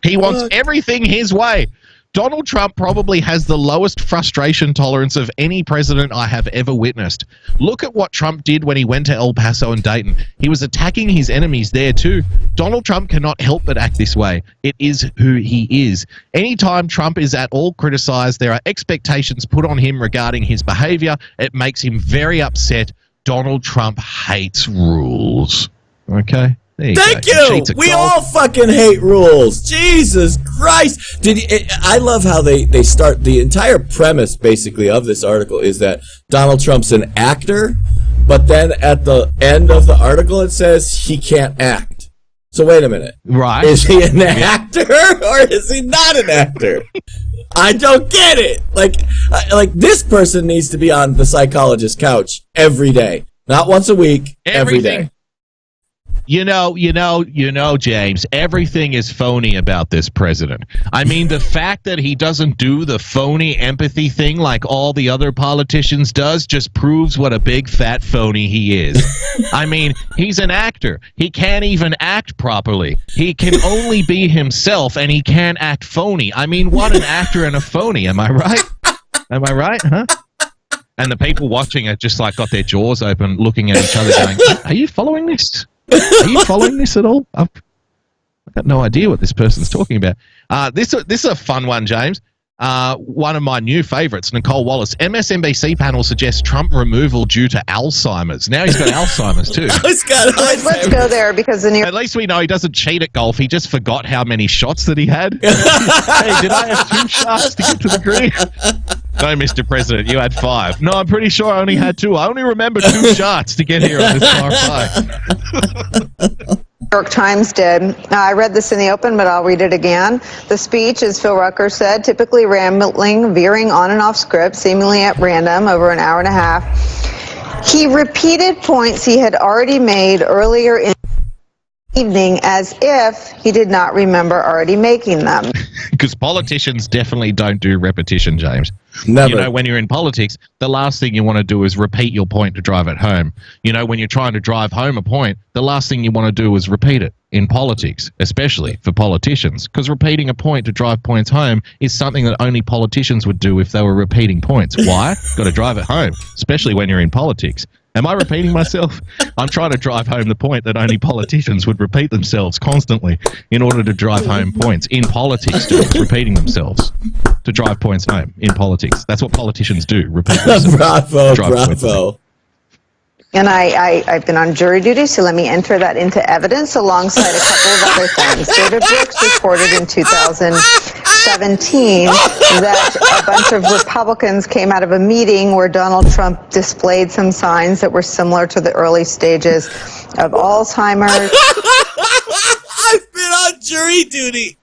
He wants everything his way. Donald Trump probably has the lowest frustration tolerance of any president I have ever witnessed. Look at what Trump did when he went to El Paso and Dayton. He was attacking his enemies there too. Donald Trump cannot help but act this way. It is who he is. Anytime Trump is at all criticized, there are expectations put on him regarding his behavior. It makes him very upset. Donald Trump hates rules. Okay? Thank you. We all fucking hate rules. Jesus Christ. I love how they start. The entire premise, basically, of this article is that Donald Trump's an actor, but then at the end of the article it says he can't act. So wait a minute. Right. Is he an actor or is he not an actor? I don't get it. Like this person needs to be on the psychologist's couch every day. Not once a week, every day. You know, James, everything is phony about this president. I mean, the fact that he doesn't do the phony empathy thing like all the other politicians does just proves what a big fat phony he is. I mean, he's an actor. He can't even act properly. He can only be himself, and he can't act phony. I mean, what an actor and a phony, am I right? Am I right, huh? And the people watching it just like got their jaws open, looking at each other going, are you following this? Are you following this at all? I've got no idea what this person's talking about. This is a fun one, James. One of my new favorites, Nicole Wallace. MSNBC panel suggests Trump removal due to Alzheimer's. Now he's got Alzheimer's too. Let's go there because at least we know he doesn't cheat at golf. He just forgot how many shots that he had. Hey, did I have 2 shots to get to the green? No, Mr. President, you had 5. No, I'm pretty sure I only had 2. I only remember 2 shots to get here on this par 5. York Times did. I read this in the open, but I'll read it again. The speech, as Phil Rucker said, typically rambling, veering on and off script, seemingly at random, over an hour and a half. He repeated points he had already made earlier in the evening as if he did not remember already making them. Because politicians definitely don't do repetition, James. Never. You know, when you're in politics, the last thing you want to do is repeat your point to drive it home. You know, when you're trying to drive home a point, the last thing you want to do is repeat it in politics, especially for politicians. Because repeating a point to drive points home is something that only politicians would do if they were repeating points. Why? Got to drive it home, especially when you're in politics. Am I repeating myself? I'm trying to drive home the point that only politicians would repeat themselves constantly in order to drive home points. In politics, repeating themselves to drive points home in politics. That's what politicians do, repeat themselves. Bravo. And I've been on jury duty, so let me enter that into evidence alongside a couple of other things. David Brooks reported in 2017 that a bunch of Republicans came out of a meeting where Donald Trump displayed some signs that were similar to the early stages of Alzheimer's. I've been on jury duty.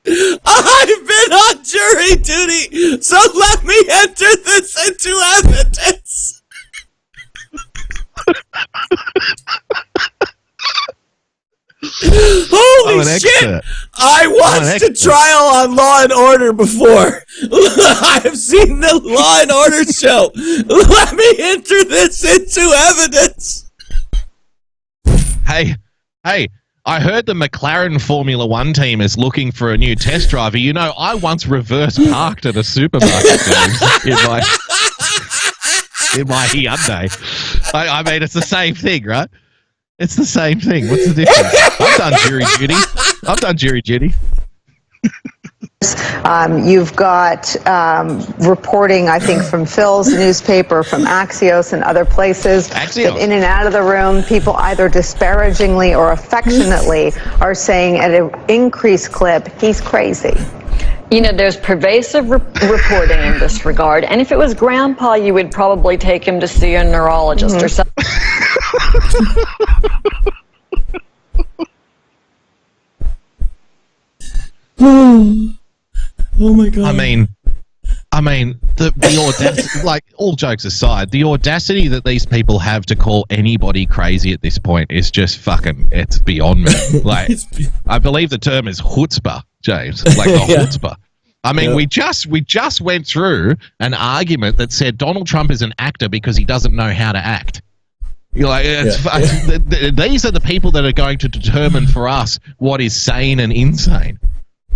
So let me enter this into evidence. Holy shit! Expert. I watched a trial on Law and Order before. I have seen the Law and Order show. Let me enter this into evidence. Hey, I heard the McLaren Formula One team is looking for a new test driver. You know, I once reverse parked at a supermarket in my Hyundai. I mean, it's the same thing, right? It's the same thing. What's the difference? I've done jury duty. You've got reporting, I think, from Phil's newspaper, from Axios and other places. That in and out of the room, people either disparagingly or affectionately are saying at an increased clip, he's crazy. You know, there's pervasive reporting in this regard. And if it was Grandpa, you would probably take him to see a neurologist or something. Oh my God. I mean, the audacity, like, all jokes aside, the audacity that these people have to call anybody crazy at this point is just fucking, it's beyond me. Like, I believe the term is chutzpah, James. Like, the chutzpah. I mean, we just went through an argument that said Donald Trump is an actor because he doesn't know how to act. You're like, these are the people that are going to determine for us what is sane and insane.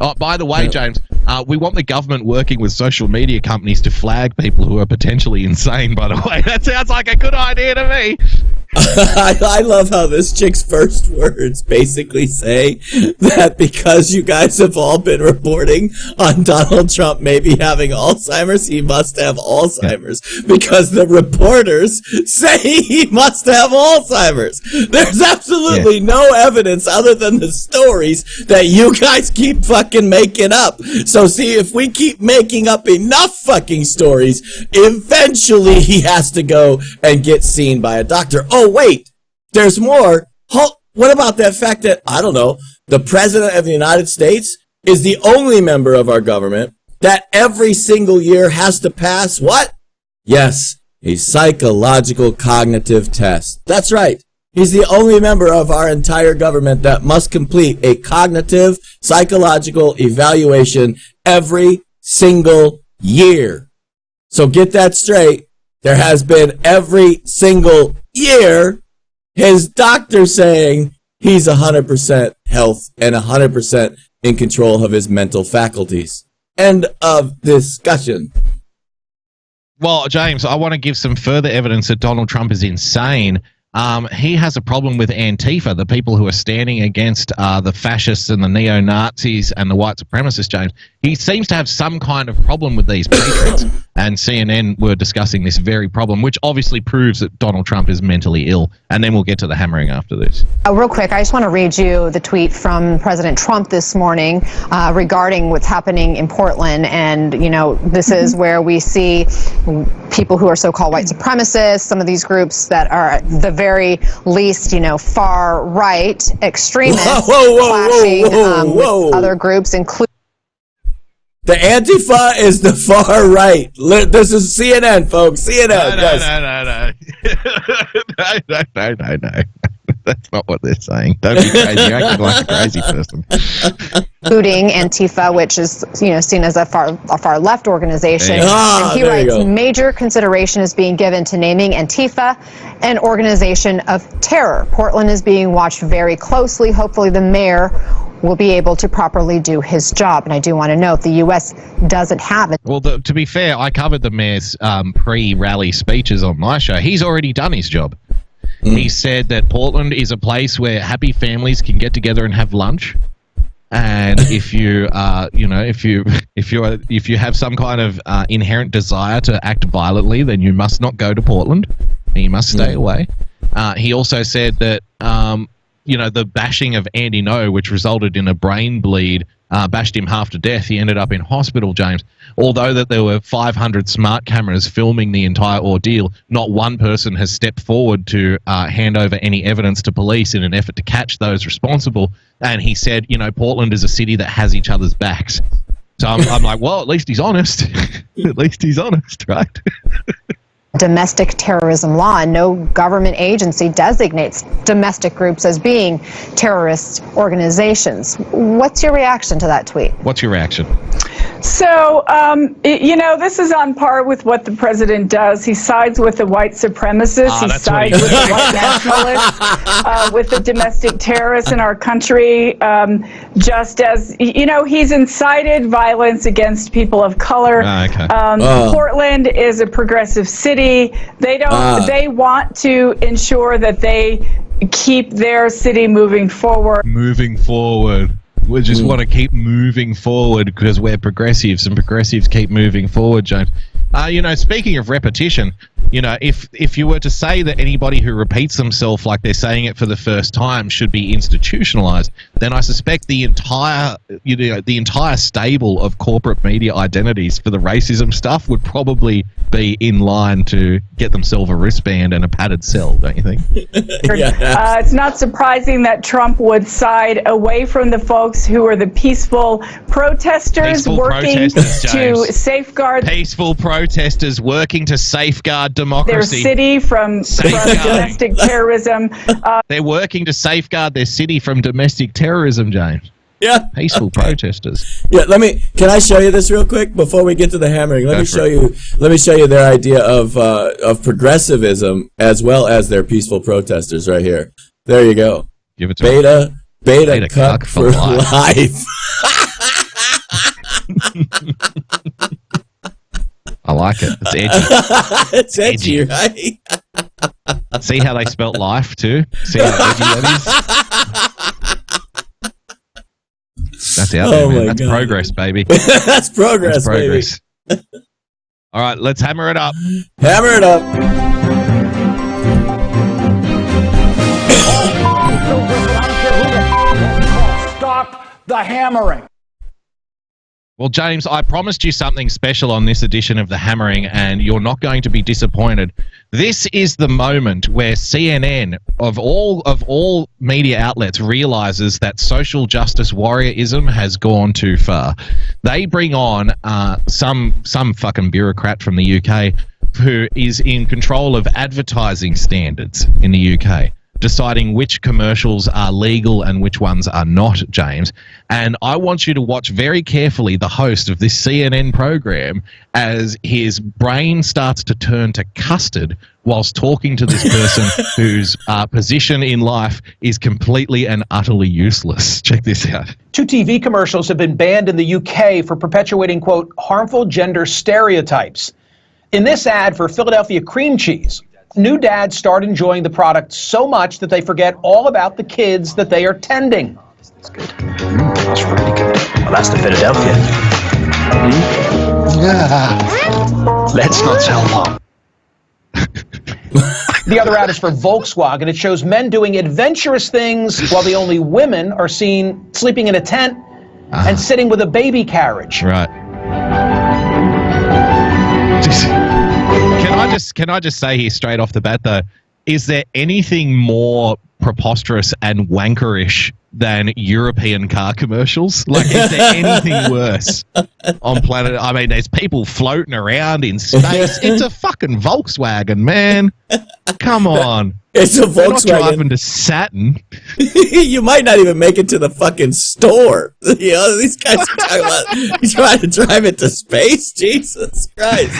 Oh, by the way, James, we want the government working with social media companies to flag people who are potentially insane, by the way. That sounds like a good idea to me. I love how this chick's first words basically say that because you guys have all been reporting on Donald Trump maybe having Alzheimer's, he must have Alzheimer's. Because the reporters say he must have Alzheimer's. There's absolutely no evidence other than the stories that you guys keep fucking making up. So see, if we keep making up enough fucking stories, eventually he has to go and get seen by a doctor. Oh, wait, there's more. What about that fact that, I don't know, the President of the United States is the only member of our government that every single year has to pass what? Yes, a psychological cognitive test. That's right. He's the only member of our entire government that must complete a cognitive psychological evaluation every single year. So get that straight. There has been every single year his doctor saying he's 100% health and 100% in control of his mental faculties. End of discussion. Well, James, I want to give some further evidence that Donald Trump is insane. He has a problem with Antifa, the people who are standing against the fascists and the neo-Nazis and the white supremacists, James. He seems to have some kind of problem with these patriots. And CNN were discussing this very problem, which obviously proves that Donald Trump is mentally ill. And then we'll get to the hammering after this. Real quick, I just want to read you the tweet from President Trump this morning regarding what's happening in Portland. And, you know, this is where we see people who are so-called white supremacists, some of these groups that are at the very least, far right extremists clashing with other groups, including. The Antifa is the far right. This is CNN, folks. CNN. No. That's not what they're saying. Don't be crazy. You're acting like a crazy person. Including Antifa, which is seen as a far left organization. And he writes, major consideration is being given to naming Antifa an organization of terror. Portland is being watched very closely. Hopefully the mayor will be able to properly do his job. And I do want to note the U.S. doesn't have it. Well, to be fair, I covered the mayor's pre-rally speeches on my show. He's already done his job. He said that Portland is a place where happy families can get together and have lunch. And if you, if you have some kind of inherent desire to act violently, then you must not go to Portland. And you must stay away. He also said that, the bashing of Andy Ngo, which resulted in a brain bleed, bashed him half to death. He ended up in hospital, James. Although that there were 500 smart cameras filming the entire ordeal, not one person has stepped forward to hand over any evidence to police in an effort to catch those responsible. And he said, Portland is a city that has each other's backs. So I'm like, well, at least he's honest. At least he's honest, right? Domestic terrorism law, and no government agency designates domestic groups as being terrorist organizations. What's your reaction to that tweet? What's your reaction? So, this is on par with what the president does. He sides with the white supremacists. He sides with the white nationalists, with the domestic terrorists in our country, just as, he's incited violence against people of color. Portland is a progressive city. They want to ensure that they keep their city moving forward. We just want to keep moving forward because we're progressives, and progressives keep moving forward, James. Speaking of repetition, if you were to say that anybody who repeats themselves like they're saying it for the first time should be institutionalized, then I suspect the entire stable of corporate media identities for the racism stuff would probably be in line to get themselves a wristband and a padded cell, don't you think? It's not surprising that Trump would side away from the folks who are the peaceful protesters working to safeguard. Peaceful protesters working to safeguard democracy. Their city from domestic terrorism. They're working to safeguard their city from domestic terrorism, James. Yeah. Peaceful protesters. Yeah, can I show you this real quick before we get to the hammering? Let me show you their idea of progressivism as well as their peaceful protesters right here. There you go. Give it to me. Beta cuck for life. I like it. It's edgy. It's edgy, right? See how they spelt life too? See how edgy that is? That's out there, man. That's progress, baby. That's progress, baby. All right, let's hammer it up. Hammer it up. Stop the hammering. Well, James, I promised you something special on this edition of The Hammering, and you're not going to be disappointed. This is the moment where CNN, of all media outlets, realizes that social justice warriorism has gone too far. They bring on some fucking bureaucrat from the UK who is in control of advertising standards in the UK, deciding which commercials are legal and which ones are not, James. And I want you to watch very carefully the host of this CNN program as his brain starts to turn to custard whilst talking to this person whose position in life is completely and utterly useless. Check this out. 2 TV commercials have been banned in the UK for perpetuating, quote, harmful gender stereotypes. In this ad for Philadelphia cream cheese, new dads start enjoying the product so much that they forget all about the kids that they are tending. That's good. That's really good. Well, that's the Philadelphia. Yeah. Let's not tell Mom. The other ad is for Volkswagen. It shows men doing adventurous things while the only women are seen sleeping in a tent and sitting with a baby carriage. Right. I just say here straight off the bat though, is there anything more preposterous and wankerish than European car commercials? Like, is there anything worse on planet? I mean, there's people floating around in space. It's a fucking Volkswagen, man. Come on. It's a They're not Volkswagen. driving to Saturn. You might not even make it to the fucking store. You know, these guys are talking about you trying to drive it to space. Jesus Christ.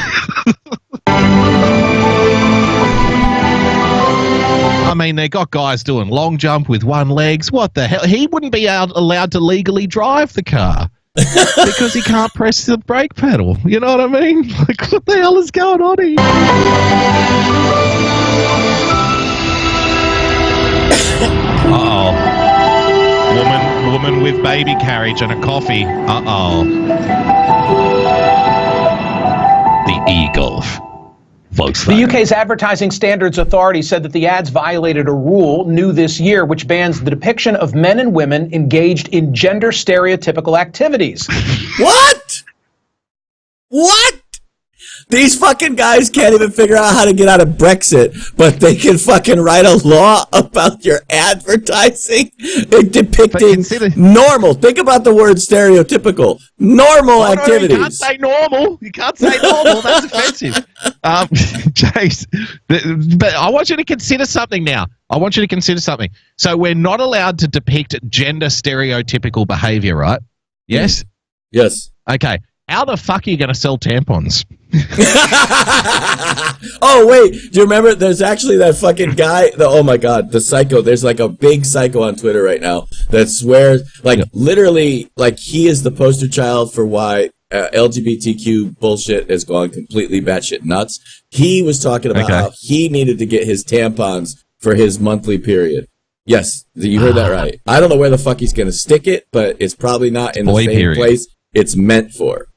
I mean, they got guys doing long jump with one legs. What the hell? He wouldn't be allowed to legally drive the car because he can't press the brake pedal. You know what I mean? Like, what the hell is going on here? Uh-oh. Woman with baby carriage and a coffee. Uh-oh. The e-Golf. Volkswagen. The UK's Advertising Standards Authority said that the ads violated a rule new this year which bans the depiction of men and women engaged in gender stereotypical activities. What? What? These fucking guys can't even figure out how to get out of Brexit, but they can fucking write a law about your advertising depicting normal. Think about the word stereotypical. Normal activities. You can't say normal. You can't say normal. That's offensive. Chase, but I want you to consider something now. I want you to consider something. So we're not allowed to depict gender stereotypical behavior, right? Yes? Yes. Okay. How the fuck are you going to sell tampons? Oh, wait. Do you remember? There's actually that fucking guy. Oh, my God. The psycho. There's like a big psycho on Twitter right now that swears, like, literally, like, he is the poster child for why LGBTQ bullshit has gone completely batshit nuts. He was talking about how he needed to get his tampons for his monthly period. Yes, you heard that right. I don't know where the fuck he's going to stick it, but it's probably not in the same place it's meant for.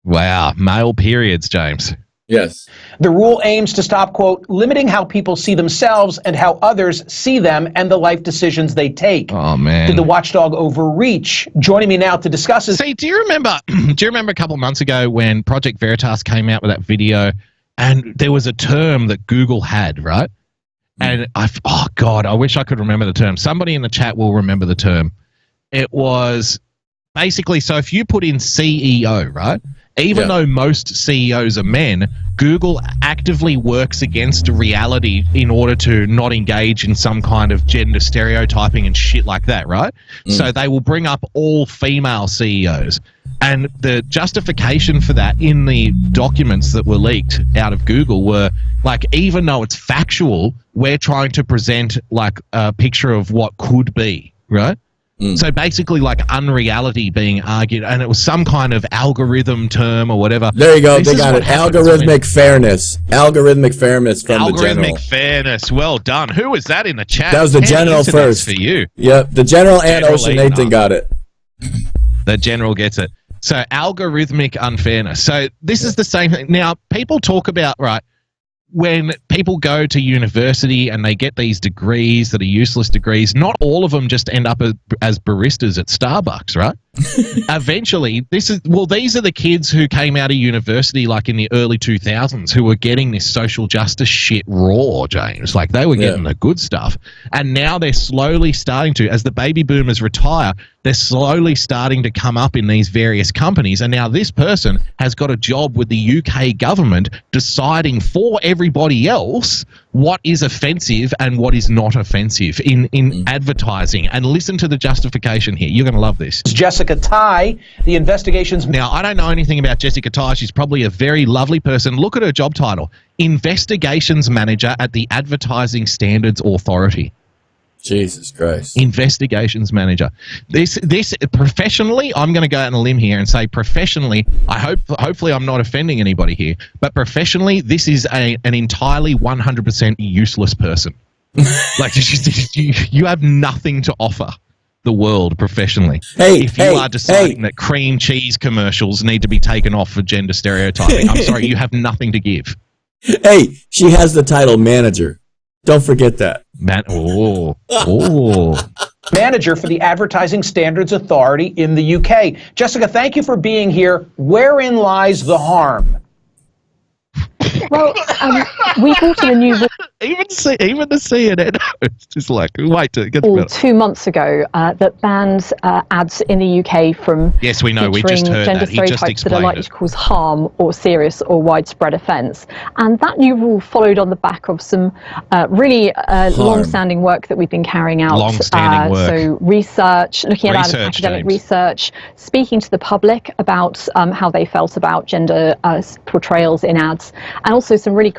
Wow, male periods, James. Yes. The rule aims to stop, quote, limiting how people see themselves and how others see them and the life decisions they take. Oh, man. Did the watchdog overreach? Joining me now to discuss this. See, do you remember a couple of months ago when Project Veritas came out with that video and there was a term that Google had, right? And oh, God, I wish I could remember the term. Somebody in the chat will remember the term. It was basically, so if you put in CEO, right? Even though most CEOs are men, Google actively works against reality in order to not engage in some kind of gender stereotyping and shit like that, right? So they will bring up all female CEOs. And the justification for that in the documents that were leaked out of Google were, like, even though it's factual, we're trying to present, like, a picture of what could be, right? So basically, like, unreality being argued, and it was some kind of algorithm term or whatever. There you go. They got it. Algorithmic fairness. Algorithmic fairness from the general. Algorithmic fairness. Well done. Who was that in the chat? That was the general first. For you. Yep. The general and Ocean Nathan got it. The general gets it. So algorithmic unfairness. So this is the same thing. Now, people talk about, right, when people go to university and they get these degrees that are useless degrees, not all of them just end up as baristas at Starbucks, right? Eventually, these are the kids who came out of university like in the early 2000s who were getting this social justice shit raw, James. Like, they were getting the good stuff. And now they're slowly starting to, as the baby boomers retire, they're slowly starting to come up in these various companies. And now this person has got a job with the UK government deciding for everybody else what is offensive and what is not offensive in advertising. And listen to the justification here. You're going to love this. Jessica Tai, the investigations. Now, I don't know anything about Jessica Tai. She's probably a very lovely person. Look at her job title. Investigations Manager at the Advertising Standards Authority. Jesus Christ. Investigations Manager. This professionally, I'm going to go out on a limb here and say professionally, hopefully I'm not offending anybody here, but professionally, this is an entirely 100% useless person. Like, you have nothing to offer the world professionally. If you are deciding that cream cheese commercials need to be taken off for gender stereotyping, I'm sorry, you have nothing to give. Hey, she has the title manager. Don't forget that. Manager for the Advertising Standards Authority in the UK. Jessica, thank you for being here. Wherein lies the harm? Well, we brought in a new rule. Even the CNN host is like, wait till it gets better. 2 months ago that banned ads in the UK from yes, we know. We just heard gender that. He just stereotypes that are explained likely it. to cause harm or serious or widespread offence. And that new rule followed on the back of some really long-standing work that we've been carrying out. Long-standing work. So research, looking at academic research, speaking to the public about how they felt about gender portrayals in ads, and also some really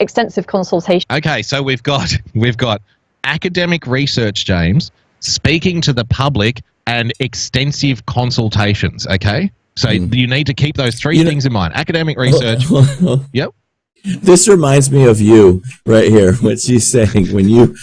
extensive consultation. Okay, so we've got academic research, James, speaking to the public, and extensive consultations. Okay, so you need to keep those three things in mind: academic research. Yep. This reminds me of you right here, what she's saying. When you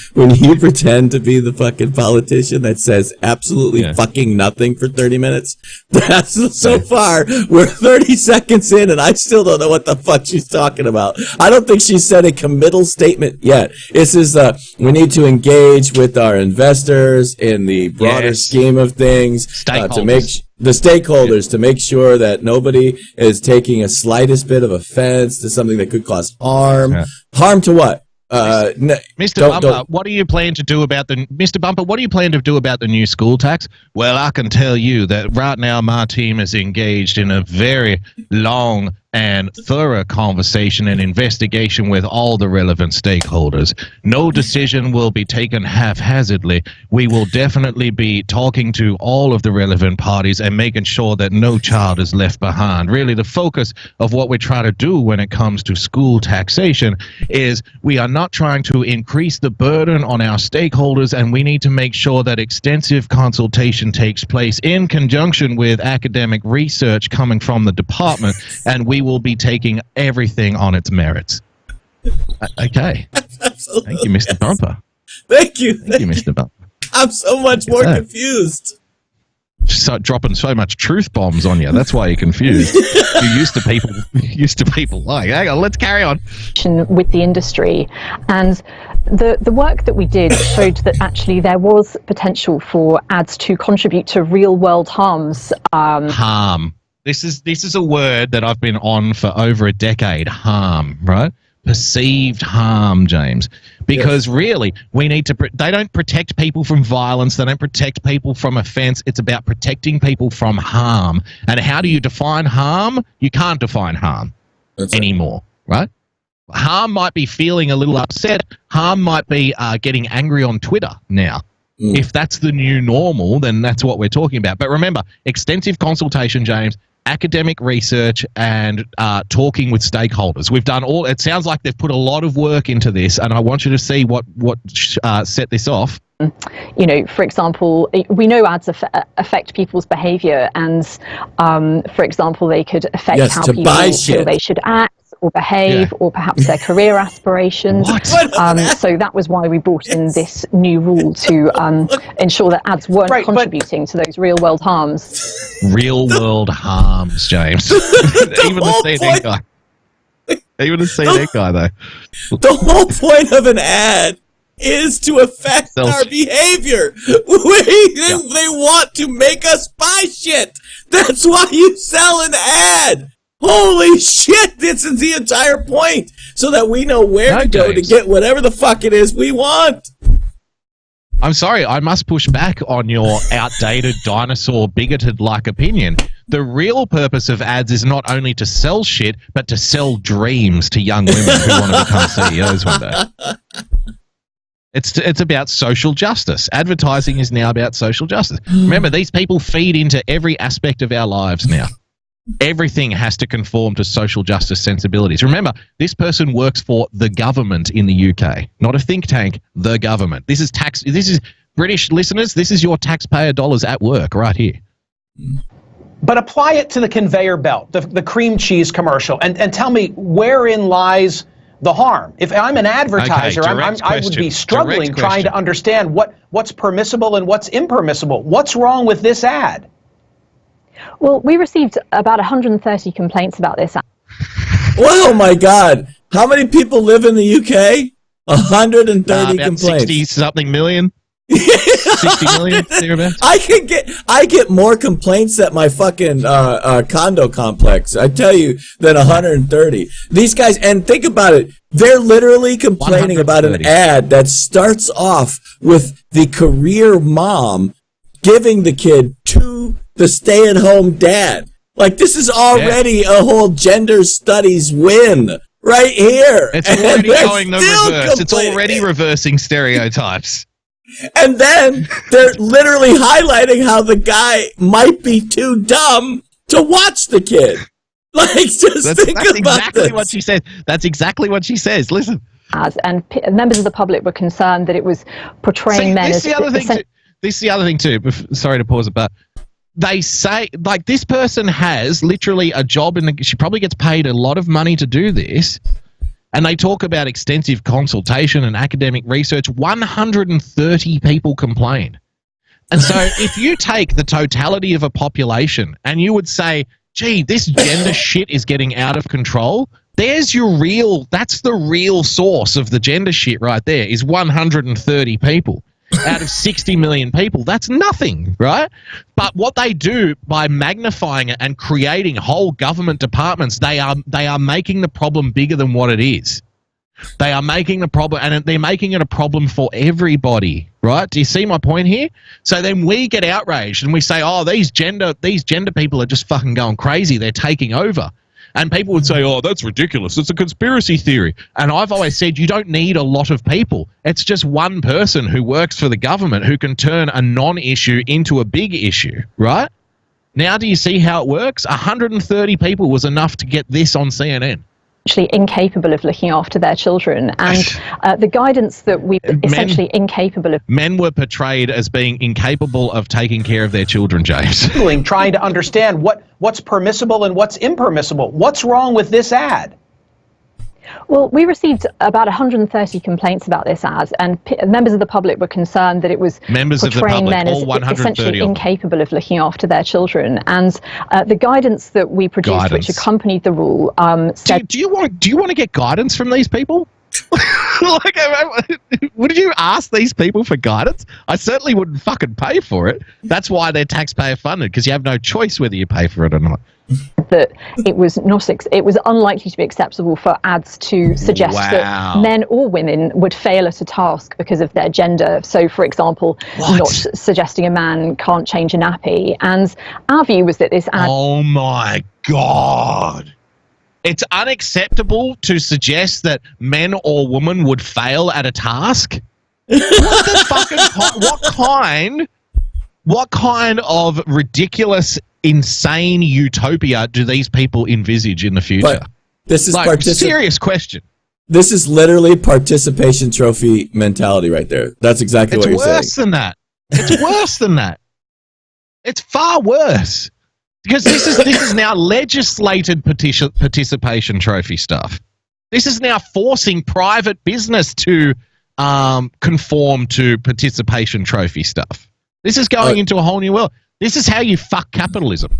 pretend to be the fucking politician that says absolutely fucking nothing for 30 minutes. That's so far. We're 30 seconds in and I still don't know what the fuck she's talking about. I don't think she said a committal statement yet. This is we need to engage with our investors in the broader scheme of things to make the stakeholders to make sure that nobody is taking a slightest bit of offense to something that could cause harm. Harm to what? Mr. Bumper, what do you plan to do about the new school tax? Well, I can tell you that right now my team is engaged in a very long and thorough conversation and investigation with all the relevant stakeholders. No decision will be taken haphazardly. We will definitely be talking to all of the relevant parties and making sure that no child is left behind. Really, the focus of what we're trying to do when it comes to school taxation is we are not trying to increase the burden on our stakeholders, and we need to make sure that extensive consultation takes place in conjunction with academic research coming from the department, and we will be taking everything on its merits. Okay. Absolutely. Thank you, Mr. Bumper. Thank you, Mr. Bumper. I'm so much more confused. Dropping so much truth bombs on you. That's why you're confused. You're used to people like, hang on, let's carry on. With the industry, and the work that we did showed that actually there was potential for ads to contribute to real world harms. Harm. This is a word that I've been on for over a decade. Harm, right? Perceived harm, James. Because really, we need to. They don't protect people from violence. They don't protect people from offense. It's about protecting people from harm. And how do you define harm? You can't define harm anymore, right? Harm might be feeling a little upset. Harm might be getting angry on Twitter now. If that's the new normal, then that's what we're talking about. But remember, extensive consultation, James, academic research, and talking with stakeholders. We've done all. It sounds like they've put a lot of work into this, and I want you to see what set this off. You know, for example, we know ads affect people's behavior, and for example, they could affect how people feel they should act or behave, or perhaps their career aspirations. So that was why we brought in this new rule to ensure that ads weren't contributing to those real world harms. Real world harms, James. Even the CNN guy. Even the CNN guy, though. The whole point of an ad is to affect our behavior. They want to make us buy shit. That's why you sell an ad. Holy shit, this is the entire point. So that we know where to go to get whatever the fuck it is we want. I'm sorry, I must push back on your outdated, dinosaur, bigoted-like opinion. The real purpose of ads is not only to sell shit, but to sell dreams to young women who want to become CEOs one day. It's about social justice. Advertising is now about social justice. Remember, these people feed into every aspect of our lives now. Everything has to conform to social justice sensibilities. Remember, this person works for the government in the UK, not a think tank, the government. This is British listeners, this is your taxpayer dollars at work right here. But apply it to the conveyor belt, the cream cheese commercial, and tell me wherein lies the harm. If I'm an advertiser, I would be struggling trying to understand what's permissible and what's impermissible. What's wrong with this ad? Well, we received about 130 complaints about this. Oh my God. How many people live in the UK? 130 about complaints. 60-something million. 60 million, thereabouts. I get more complaints at my fucking condo complex, I tell you, than 130. These guys, and think about it, they're literally complaining about an ad that starts off with the career mom giving the kid to the stay-at-home dad. Like, this is already a whole gender studies win right here. It's already going the reverse. It's already reversing stereotypes. And then they're literally highlighting how the guy might be too dumb to watch the kid. Like, just think about exactly this. What she said. That's exactly what she says. Listen. And members of the public were concerned that it was portraying men as... This is the other thing too. Sorry to pause it, but they say, like, this person has literally a job she probably gets paid a lot of money to do this. And they talk about extensive consultation and academic research. 130 people complain. And so if you take the totality of a population and you would say, gee, this gender shit is getting out of control, that's the real source of the gender shit right there, is 130 people. Out of 60 million people, that's nothing, right? But what they do by magnifying it and creating whole government departments, they are making the problem bigger than what it is. They are making the problem, and they're making it a problem for everybody, right? Do you see my point here? So then we get outraged and we say, oh, these gender people are just fucking going crazy. They're taking over. And people would say, oh, that's ridiculous. It's a conspiracy theory. And I've always said you don't need a lot of people. It's just one person who works for the government who can turn a non-issue into a big issue, right? Now do you see how it works? 130 people was enough to get this on CNN. Actually incapable of looking after their children, and the guidance that we essentially incapable of. Men were portrayed as being incapable of taking care of their children, James. Trying to understand what's permissible and what's impermissible. What's wrong with this ad? Well, we received about 130 complaints about this ad, and members of the public were concerned that it was portraying men as essentially incapable of looking after their children. And the guidance that we produced, which accompanied the rule, said... Do you want to get guidance from these people? Would you ask these people for guidance? I certainly wouldn't fucking pay for it. That's why they're taxpayer funded, because you have no choice whether you pay for it or not. That it was unlikely to be acceptable for ads to suggest that men or women would fail at a task because of their gender. So, for example, not suggesting a man can't change a nappy. And our view was that this ad... Oh my God. It's unacceptable to suggest that men or women would fail at a task? What kind of ridiculous, insane utopia do these people envisage in the future? But this is serious question. This is literally participation trophy mentality right there. That's exactly what you're saying. It's worse than that. It's worse than that. It's far worse. Because this is now legislated participation trophy stuff. This is now forcing private business to conform to participation trophy stuff. This is going into a whole new world. This is how you fuck capitalism.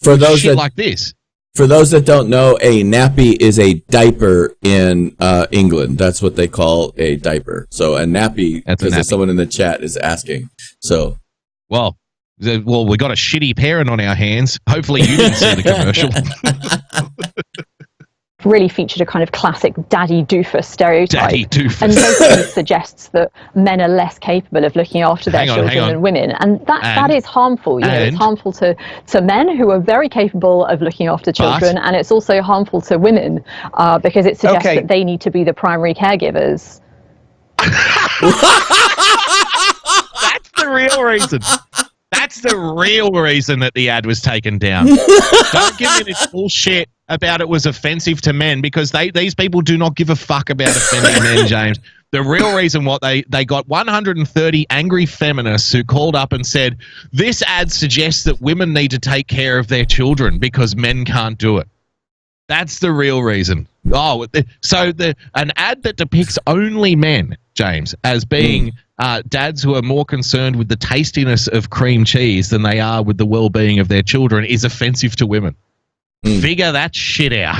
For those like this. For those that don't know, a nappy is a diaper in England. That's what they call a diaper. So a nappy, because someone in the chat is asking. So, well, we got a shitty parent on our hands. Hopefully you didn't see the commercial. Really featured a kind of classic daddy doofus stereotype. Daddy doofus. And notably suggests that men are less capable of looking after their children than women. And that is harmful. You know, it's harmful to men who are very capable of looking after children, and it's also harmful to women because it suggests that they need to be the primary caregivers. That's the real reason. That's the real reason that the ad was taken down. Don't give me this bullshit about it was offensive to men, because these people do not give a fuck about offending men, James. The real reason they got 130 angry feminists who called up and said, this ad suggests that women need to take care of their children because men can't do it. That's the real reason. An ad that depicts only men, James, as being dads who are more concerned with the tastiness of cream cheese than they are with the well-being of their children is offensive to women. Figure that shit out.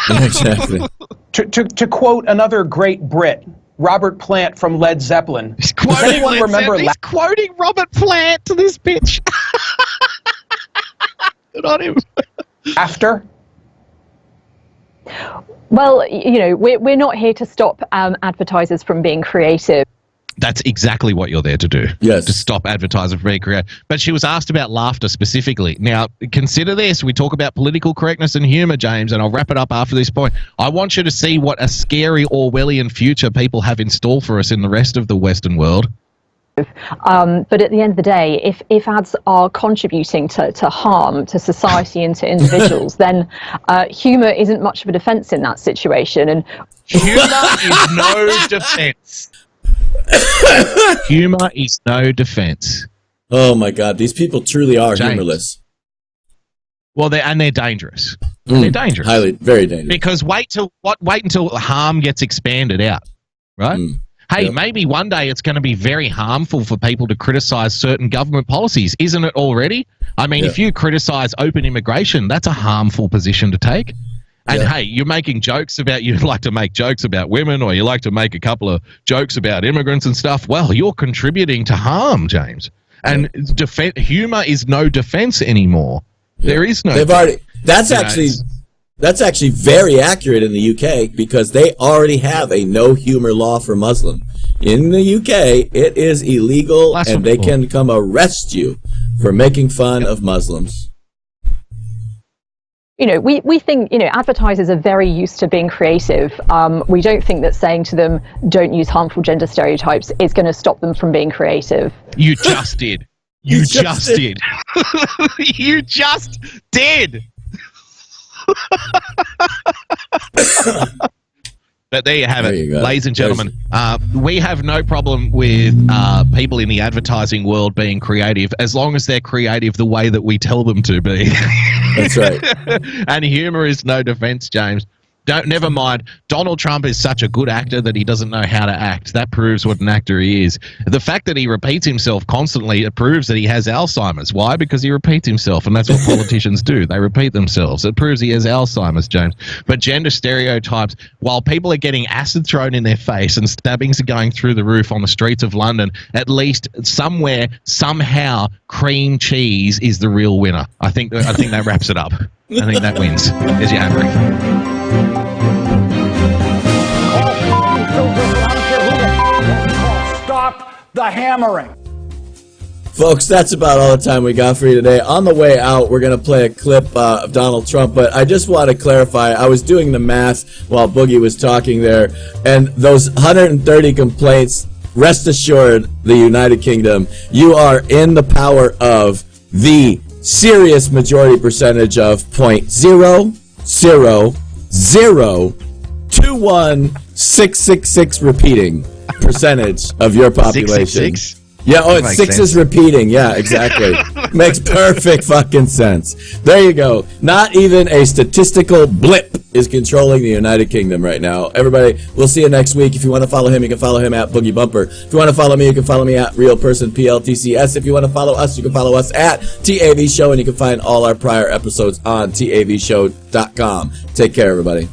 Exactly. To quote another great Brit, Robert Plant from Led Zeppelin. He's quoting Robert Plant to this pitch. Good on him. After? Well, we're not here to stop advertisers from being creative. That's exactly what you're there to do. Yes. To stop advertising from being creative. But she was asked about laughter specifically. Now, consider this. We talk about political correctness and humor, James, and I'll wrap it up after this point. I want you to see what a scary Orwellian future people have in store for us in the rest of the Western world. But at the end of the day, if ads are contributing to harm to society and to individuals, then humour isn't much of a defence in that situation. And humour is no defence. Humour is no defence. Oh my God, these people truly are humorless. Well, they're dangerous. They're dangerous. Highly, very dangerous. Because wait until harm gets expanded out, right? Hey, maybe one day it's going to be very harmful for people to criticize certain government policies. Isn't it already? I mean, if you criticize open immigration, that's a harmful position to take. And hey, you're making jokes about, you like to make jokes about women, or you like to make a couple of jokes about immigrants and stuff. Well, you're contributing to harm, James. And humor is no defense anymore. There is no. That's actually very accurate in the UK, because they already have a no humor law for Muslim. In the UK, it is illegal, and they can come arrest you for making fun of Muslims. We think, advertisers are very used to being creative. We don't think that saying to them, don't use harmful gender stereotypes, is going to stop them from being creative. You just did. You just did. You just did. But there you have it, ladies and gentlemen. We have no problem with people in the advertising world being creative, as long as they're creative the way that we tell them to be. That's right. And humor is no defense, James. Never mind. Donald Trump is such a good actor that he doesn't know how to act. That proves what an actor he is. The fact that he repeats himself constantly, it proves that he has Alzheimer's. Why? Because he repeats himself, and that's what politicians do. They repeat themselves. It proves he has Alzheimer's, James. But gender stereotypes, while people are getting acid thrown in their face and stabbings are going through the roof on the streets of London, at least somewhere, somehow, cream cheese is the real winner. I think that wraps it up. I think that wins. There's your ad break. Stop the hammering. Folks, that's about all the time we got for you today. On the way out, we're going to play a clip of Donald Trump, but I just want to clarify, I was doing the math while Boogie was talking there, and those 130 complaints, rest assured, the United Kingdom, you are in the power of the serious majority percentage of 0.0002166 repeating percentage of your population. 666? Yeah, it's 6 is repeating. Yeah, exactly. Makes perfect fucking sense. There you go. Not even a statistical blip is controlling the United Kingdom right now. Everybody, we'll see you next week. If you want to follow him, you can follow him at Boogie Bumper. If you want to follow me, you can follow me at Real Person PLTCS. If you want to follow us, you can follow us at TAV Show, and you can find all our prior episodes on TAVshow.com. Take care, everybody.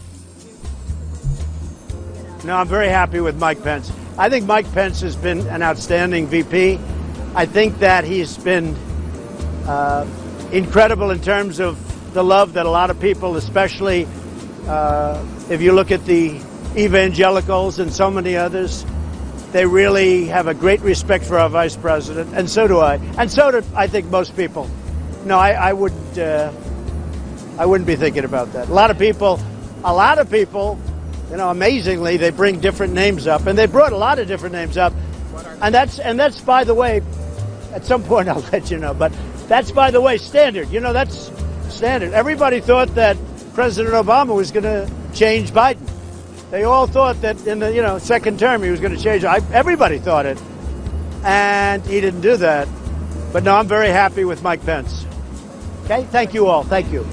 No, I'm very happy with Mike Pence. I think Mike Pence has been an outstanding VP. I think that he's been incredible in terms of the love that a lot of people, especially if you look at the evangelicals and so many others, they really have a great respect for our vice president, and so do I. And so do, I think, most people. No, I wouldn't be thinking about that. A lot of people, amazingly, they bring different names up, and they brought a lot of different names up, and that's by the way, at some point I'll let you know, but that's by the way standard. That's standard. Everybody thought that President Obama was going to change Biden. They all thought that in the second term he was going to change. Everybody thought it, and he didn't do that. But no, I'm very happy with Mike Pence. Okay, thank you all. Thank you.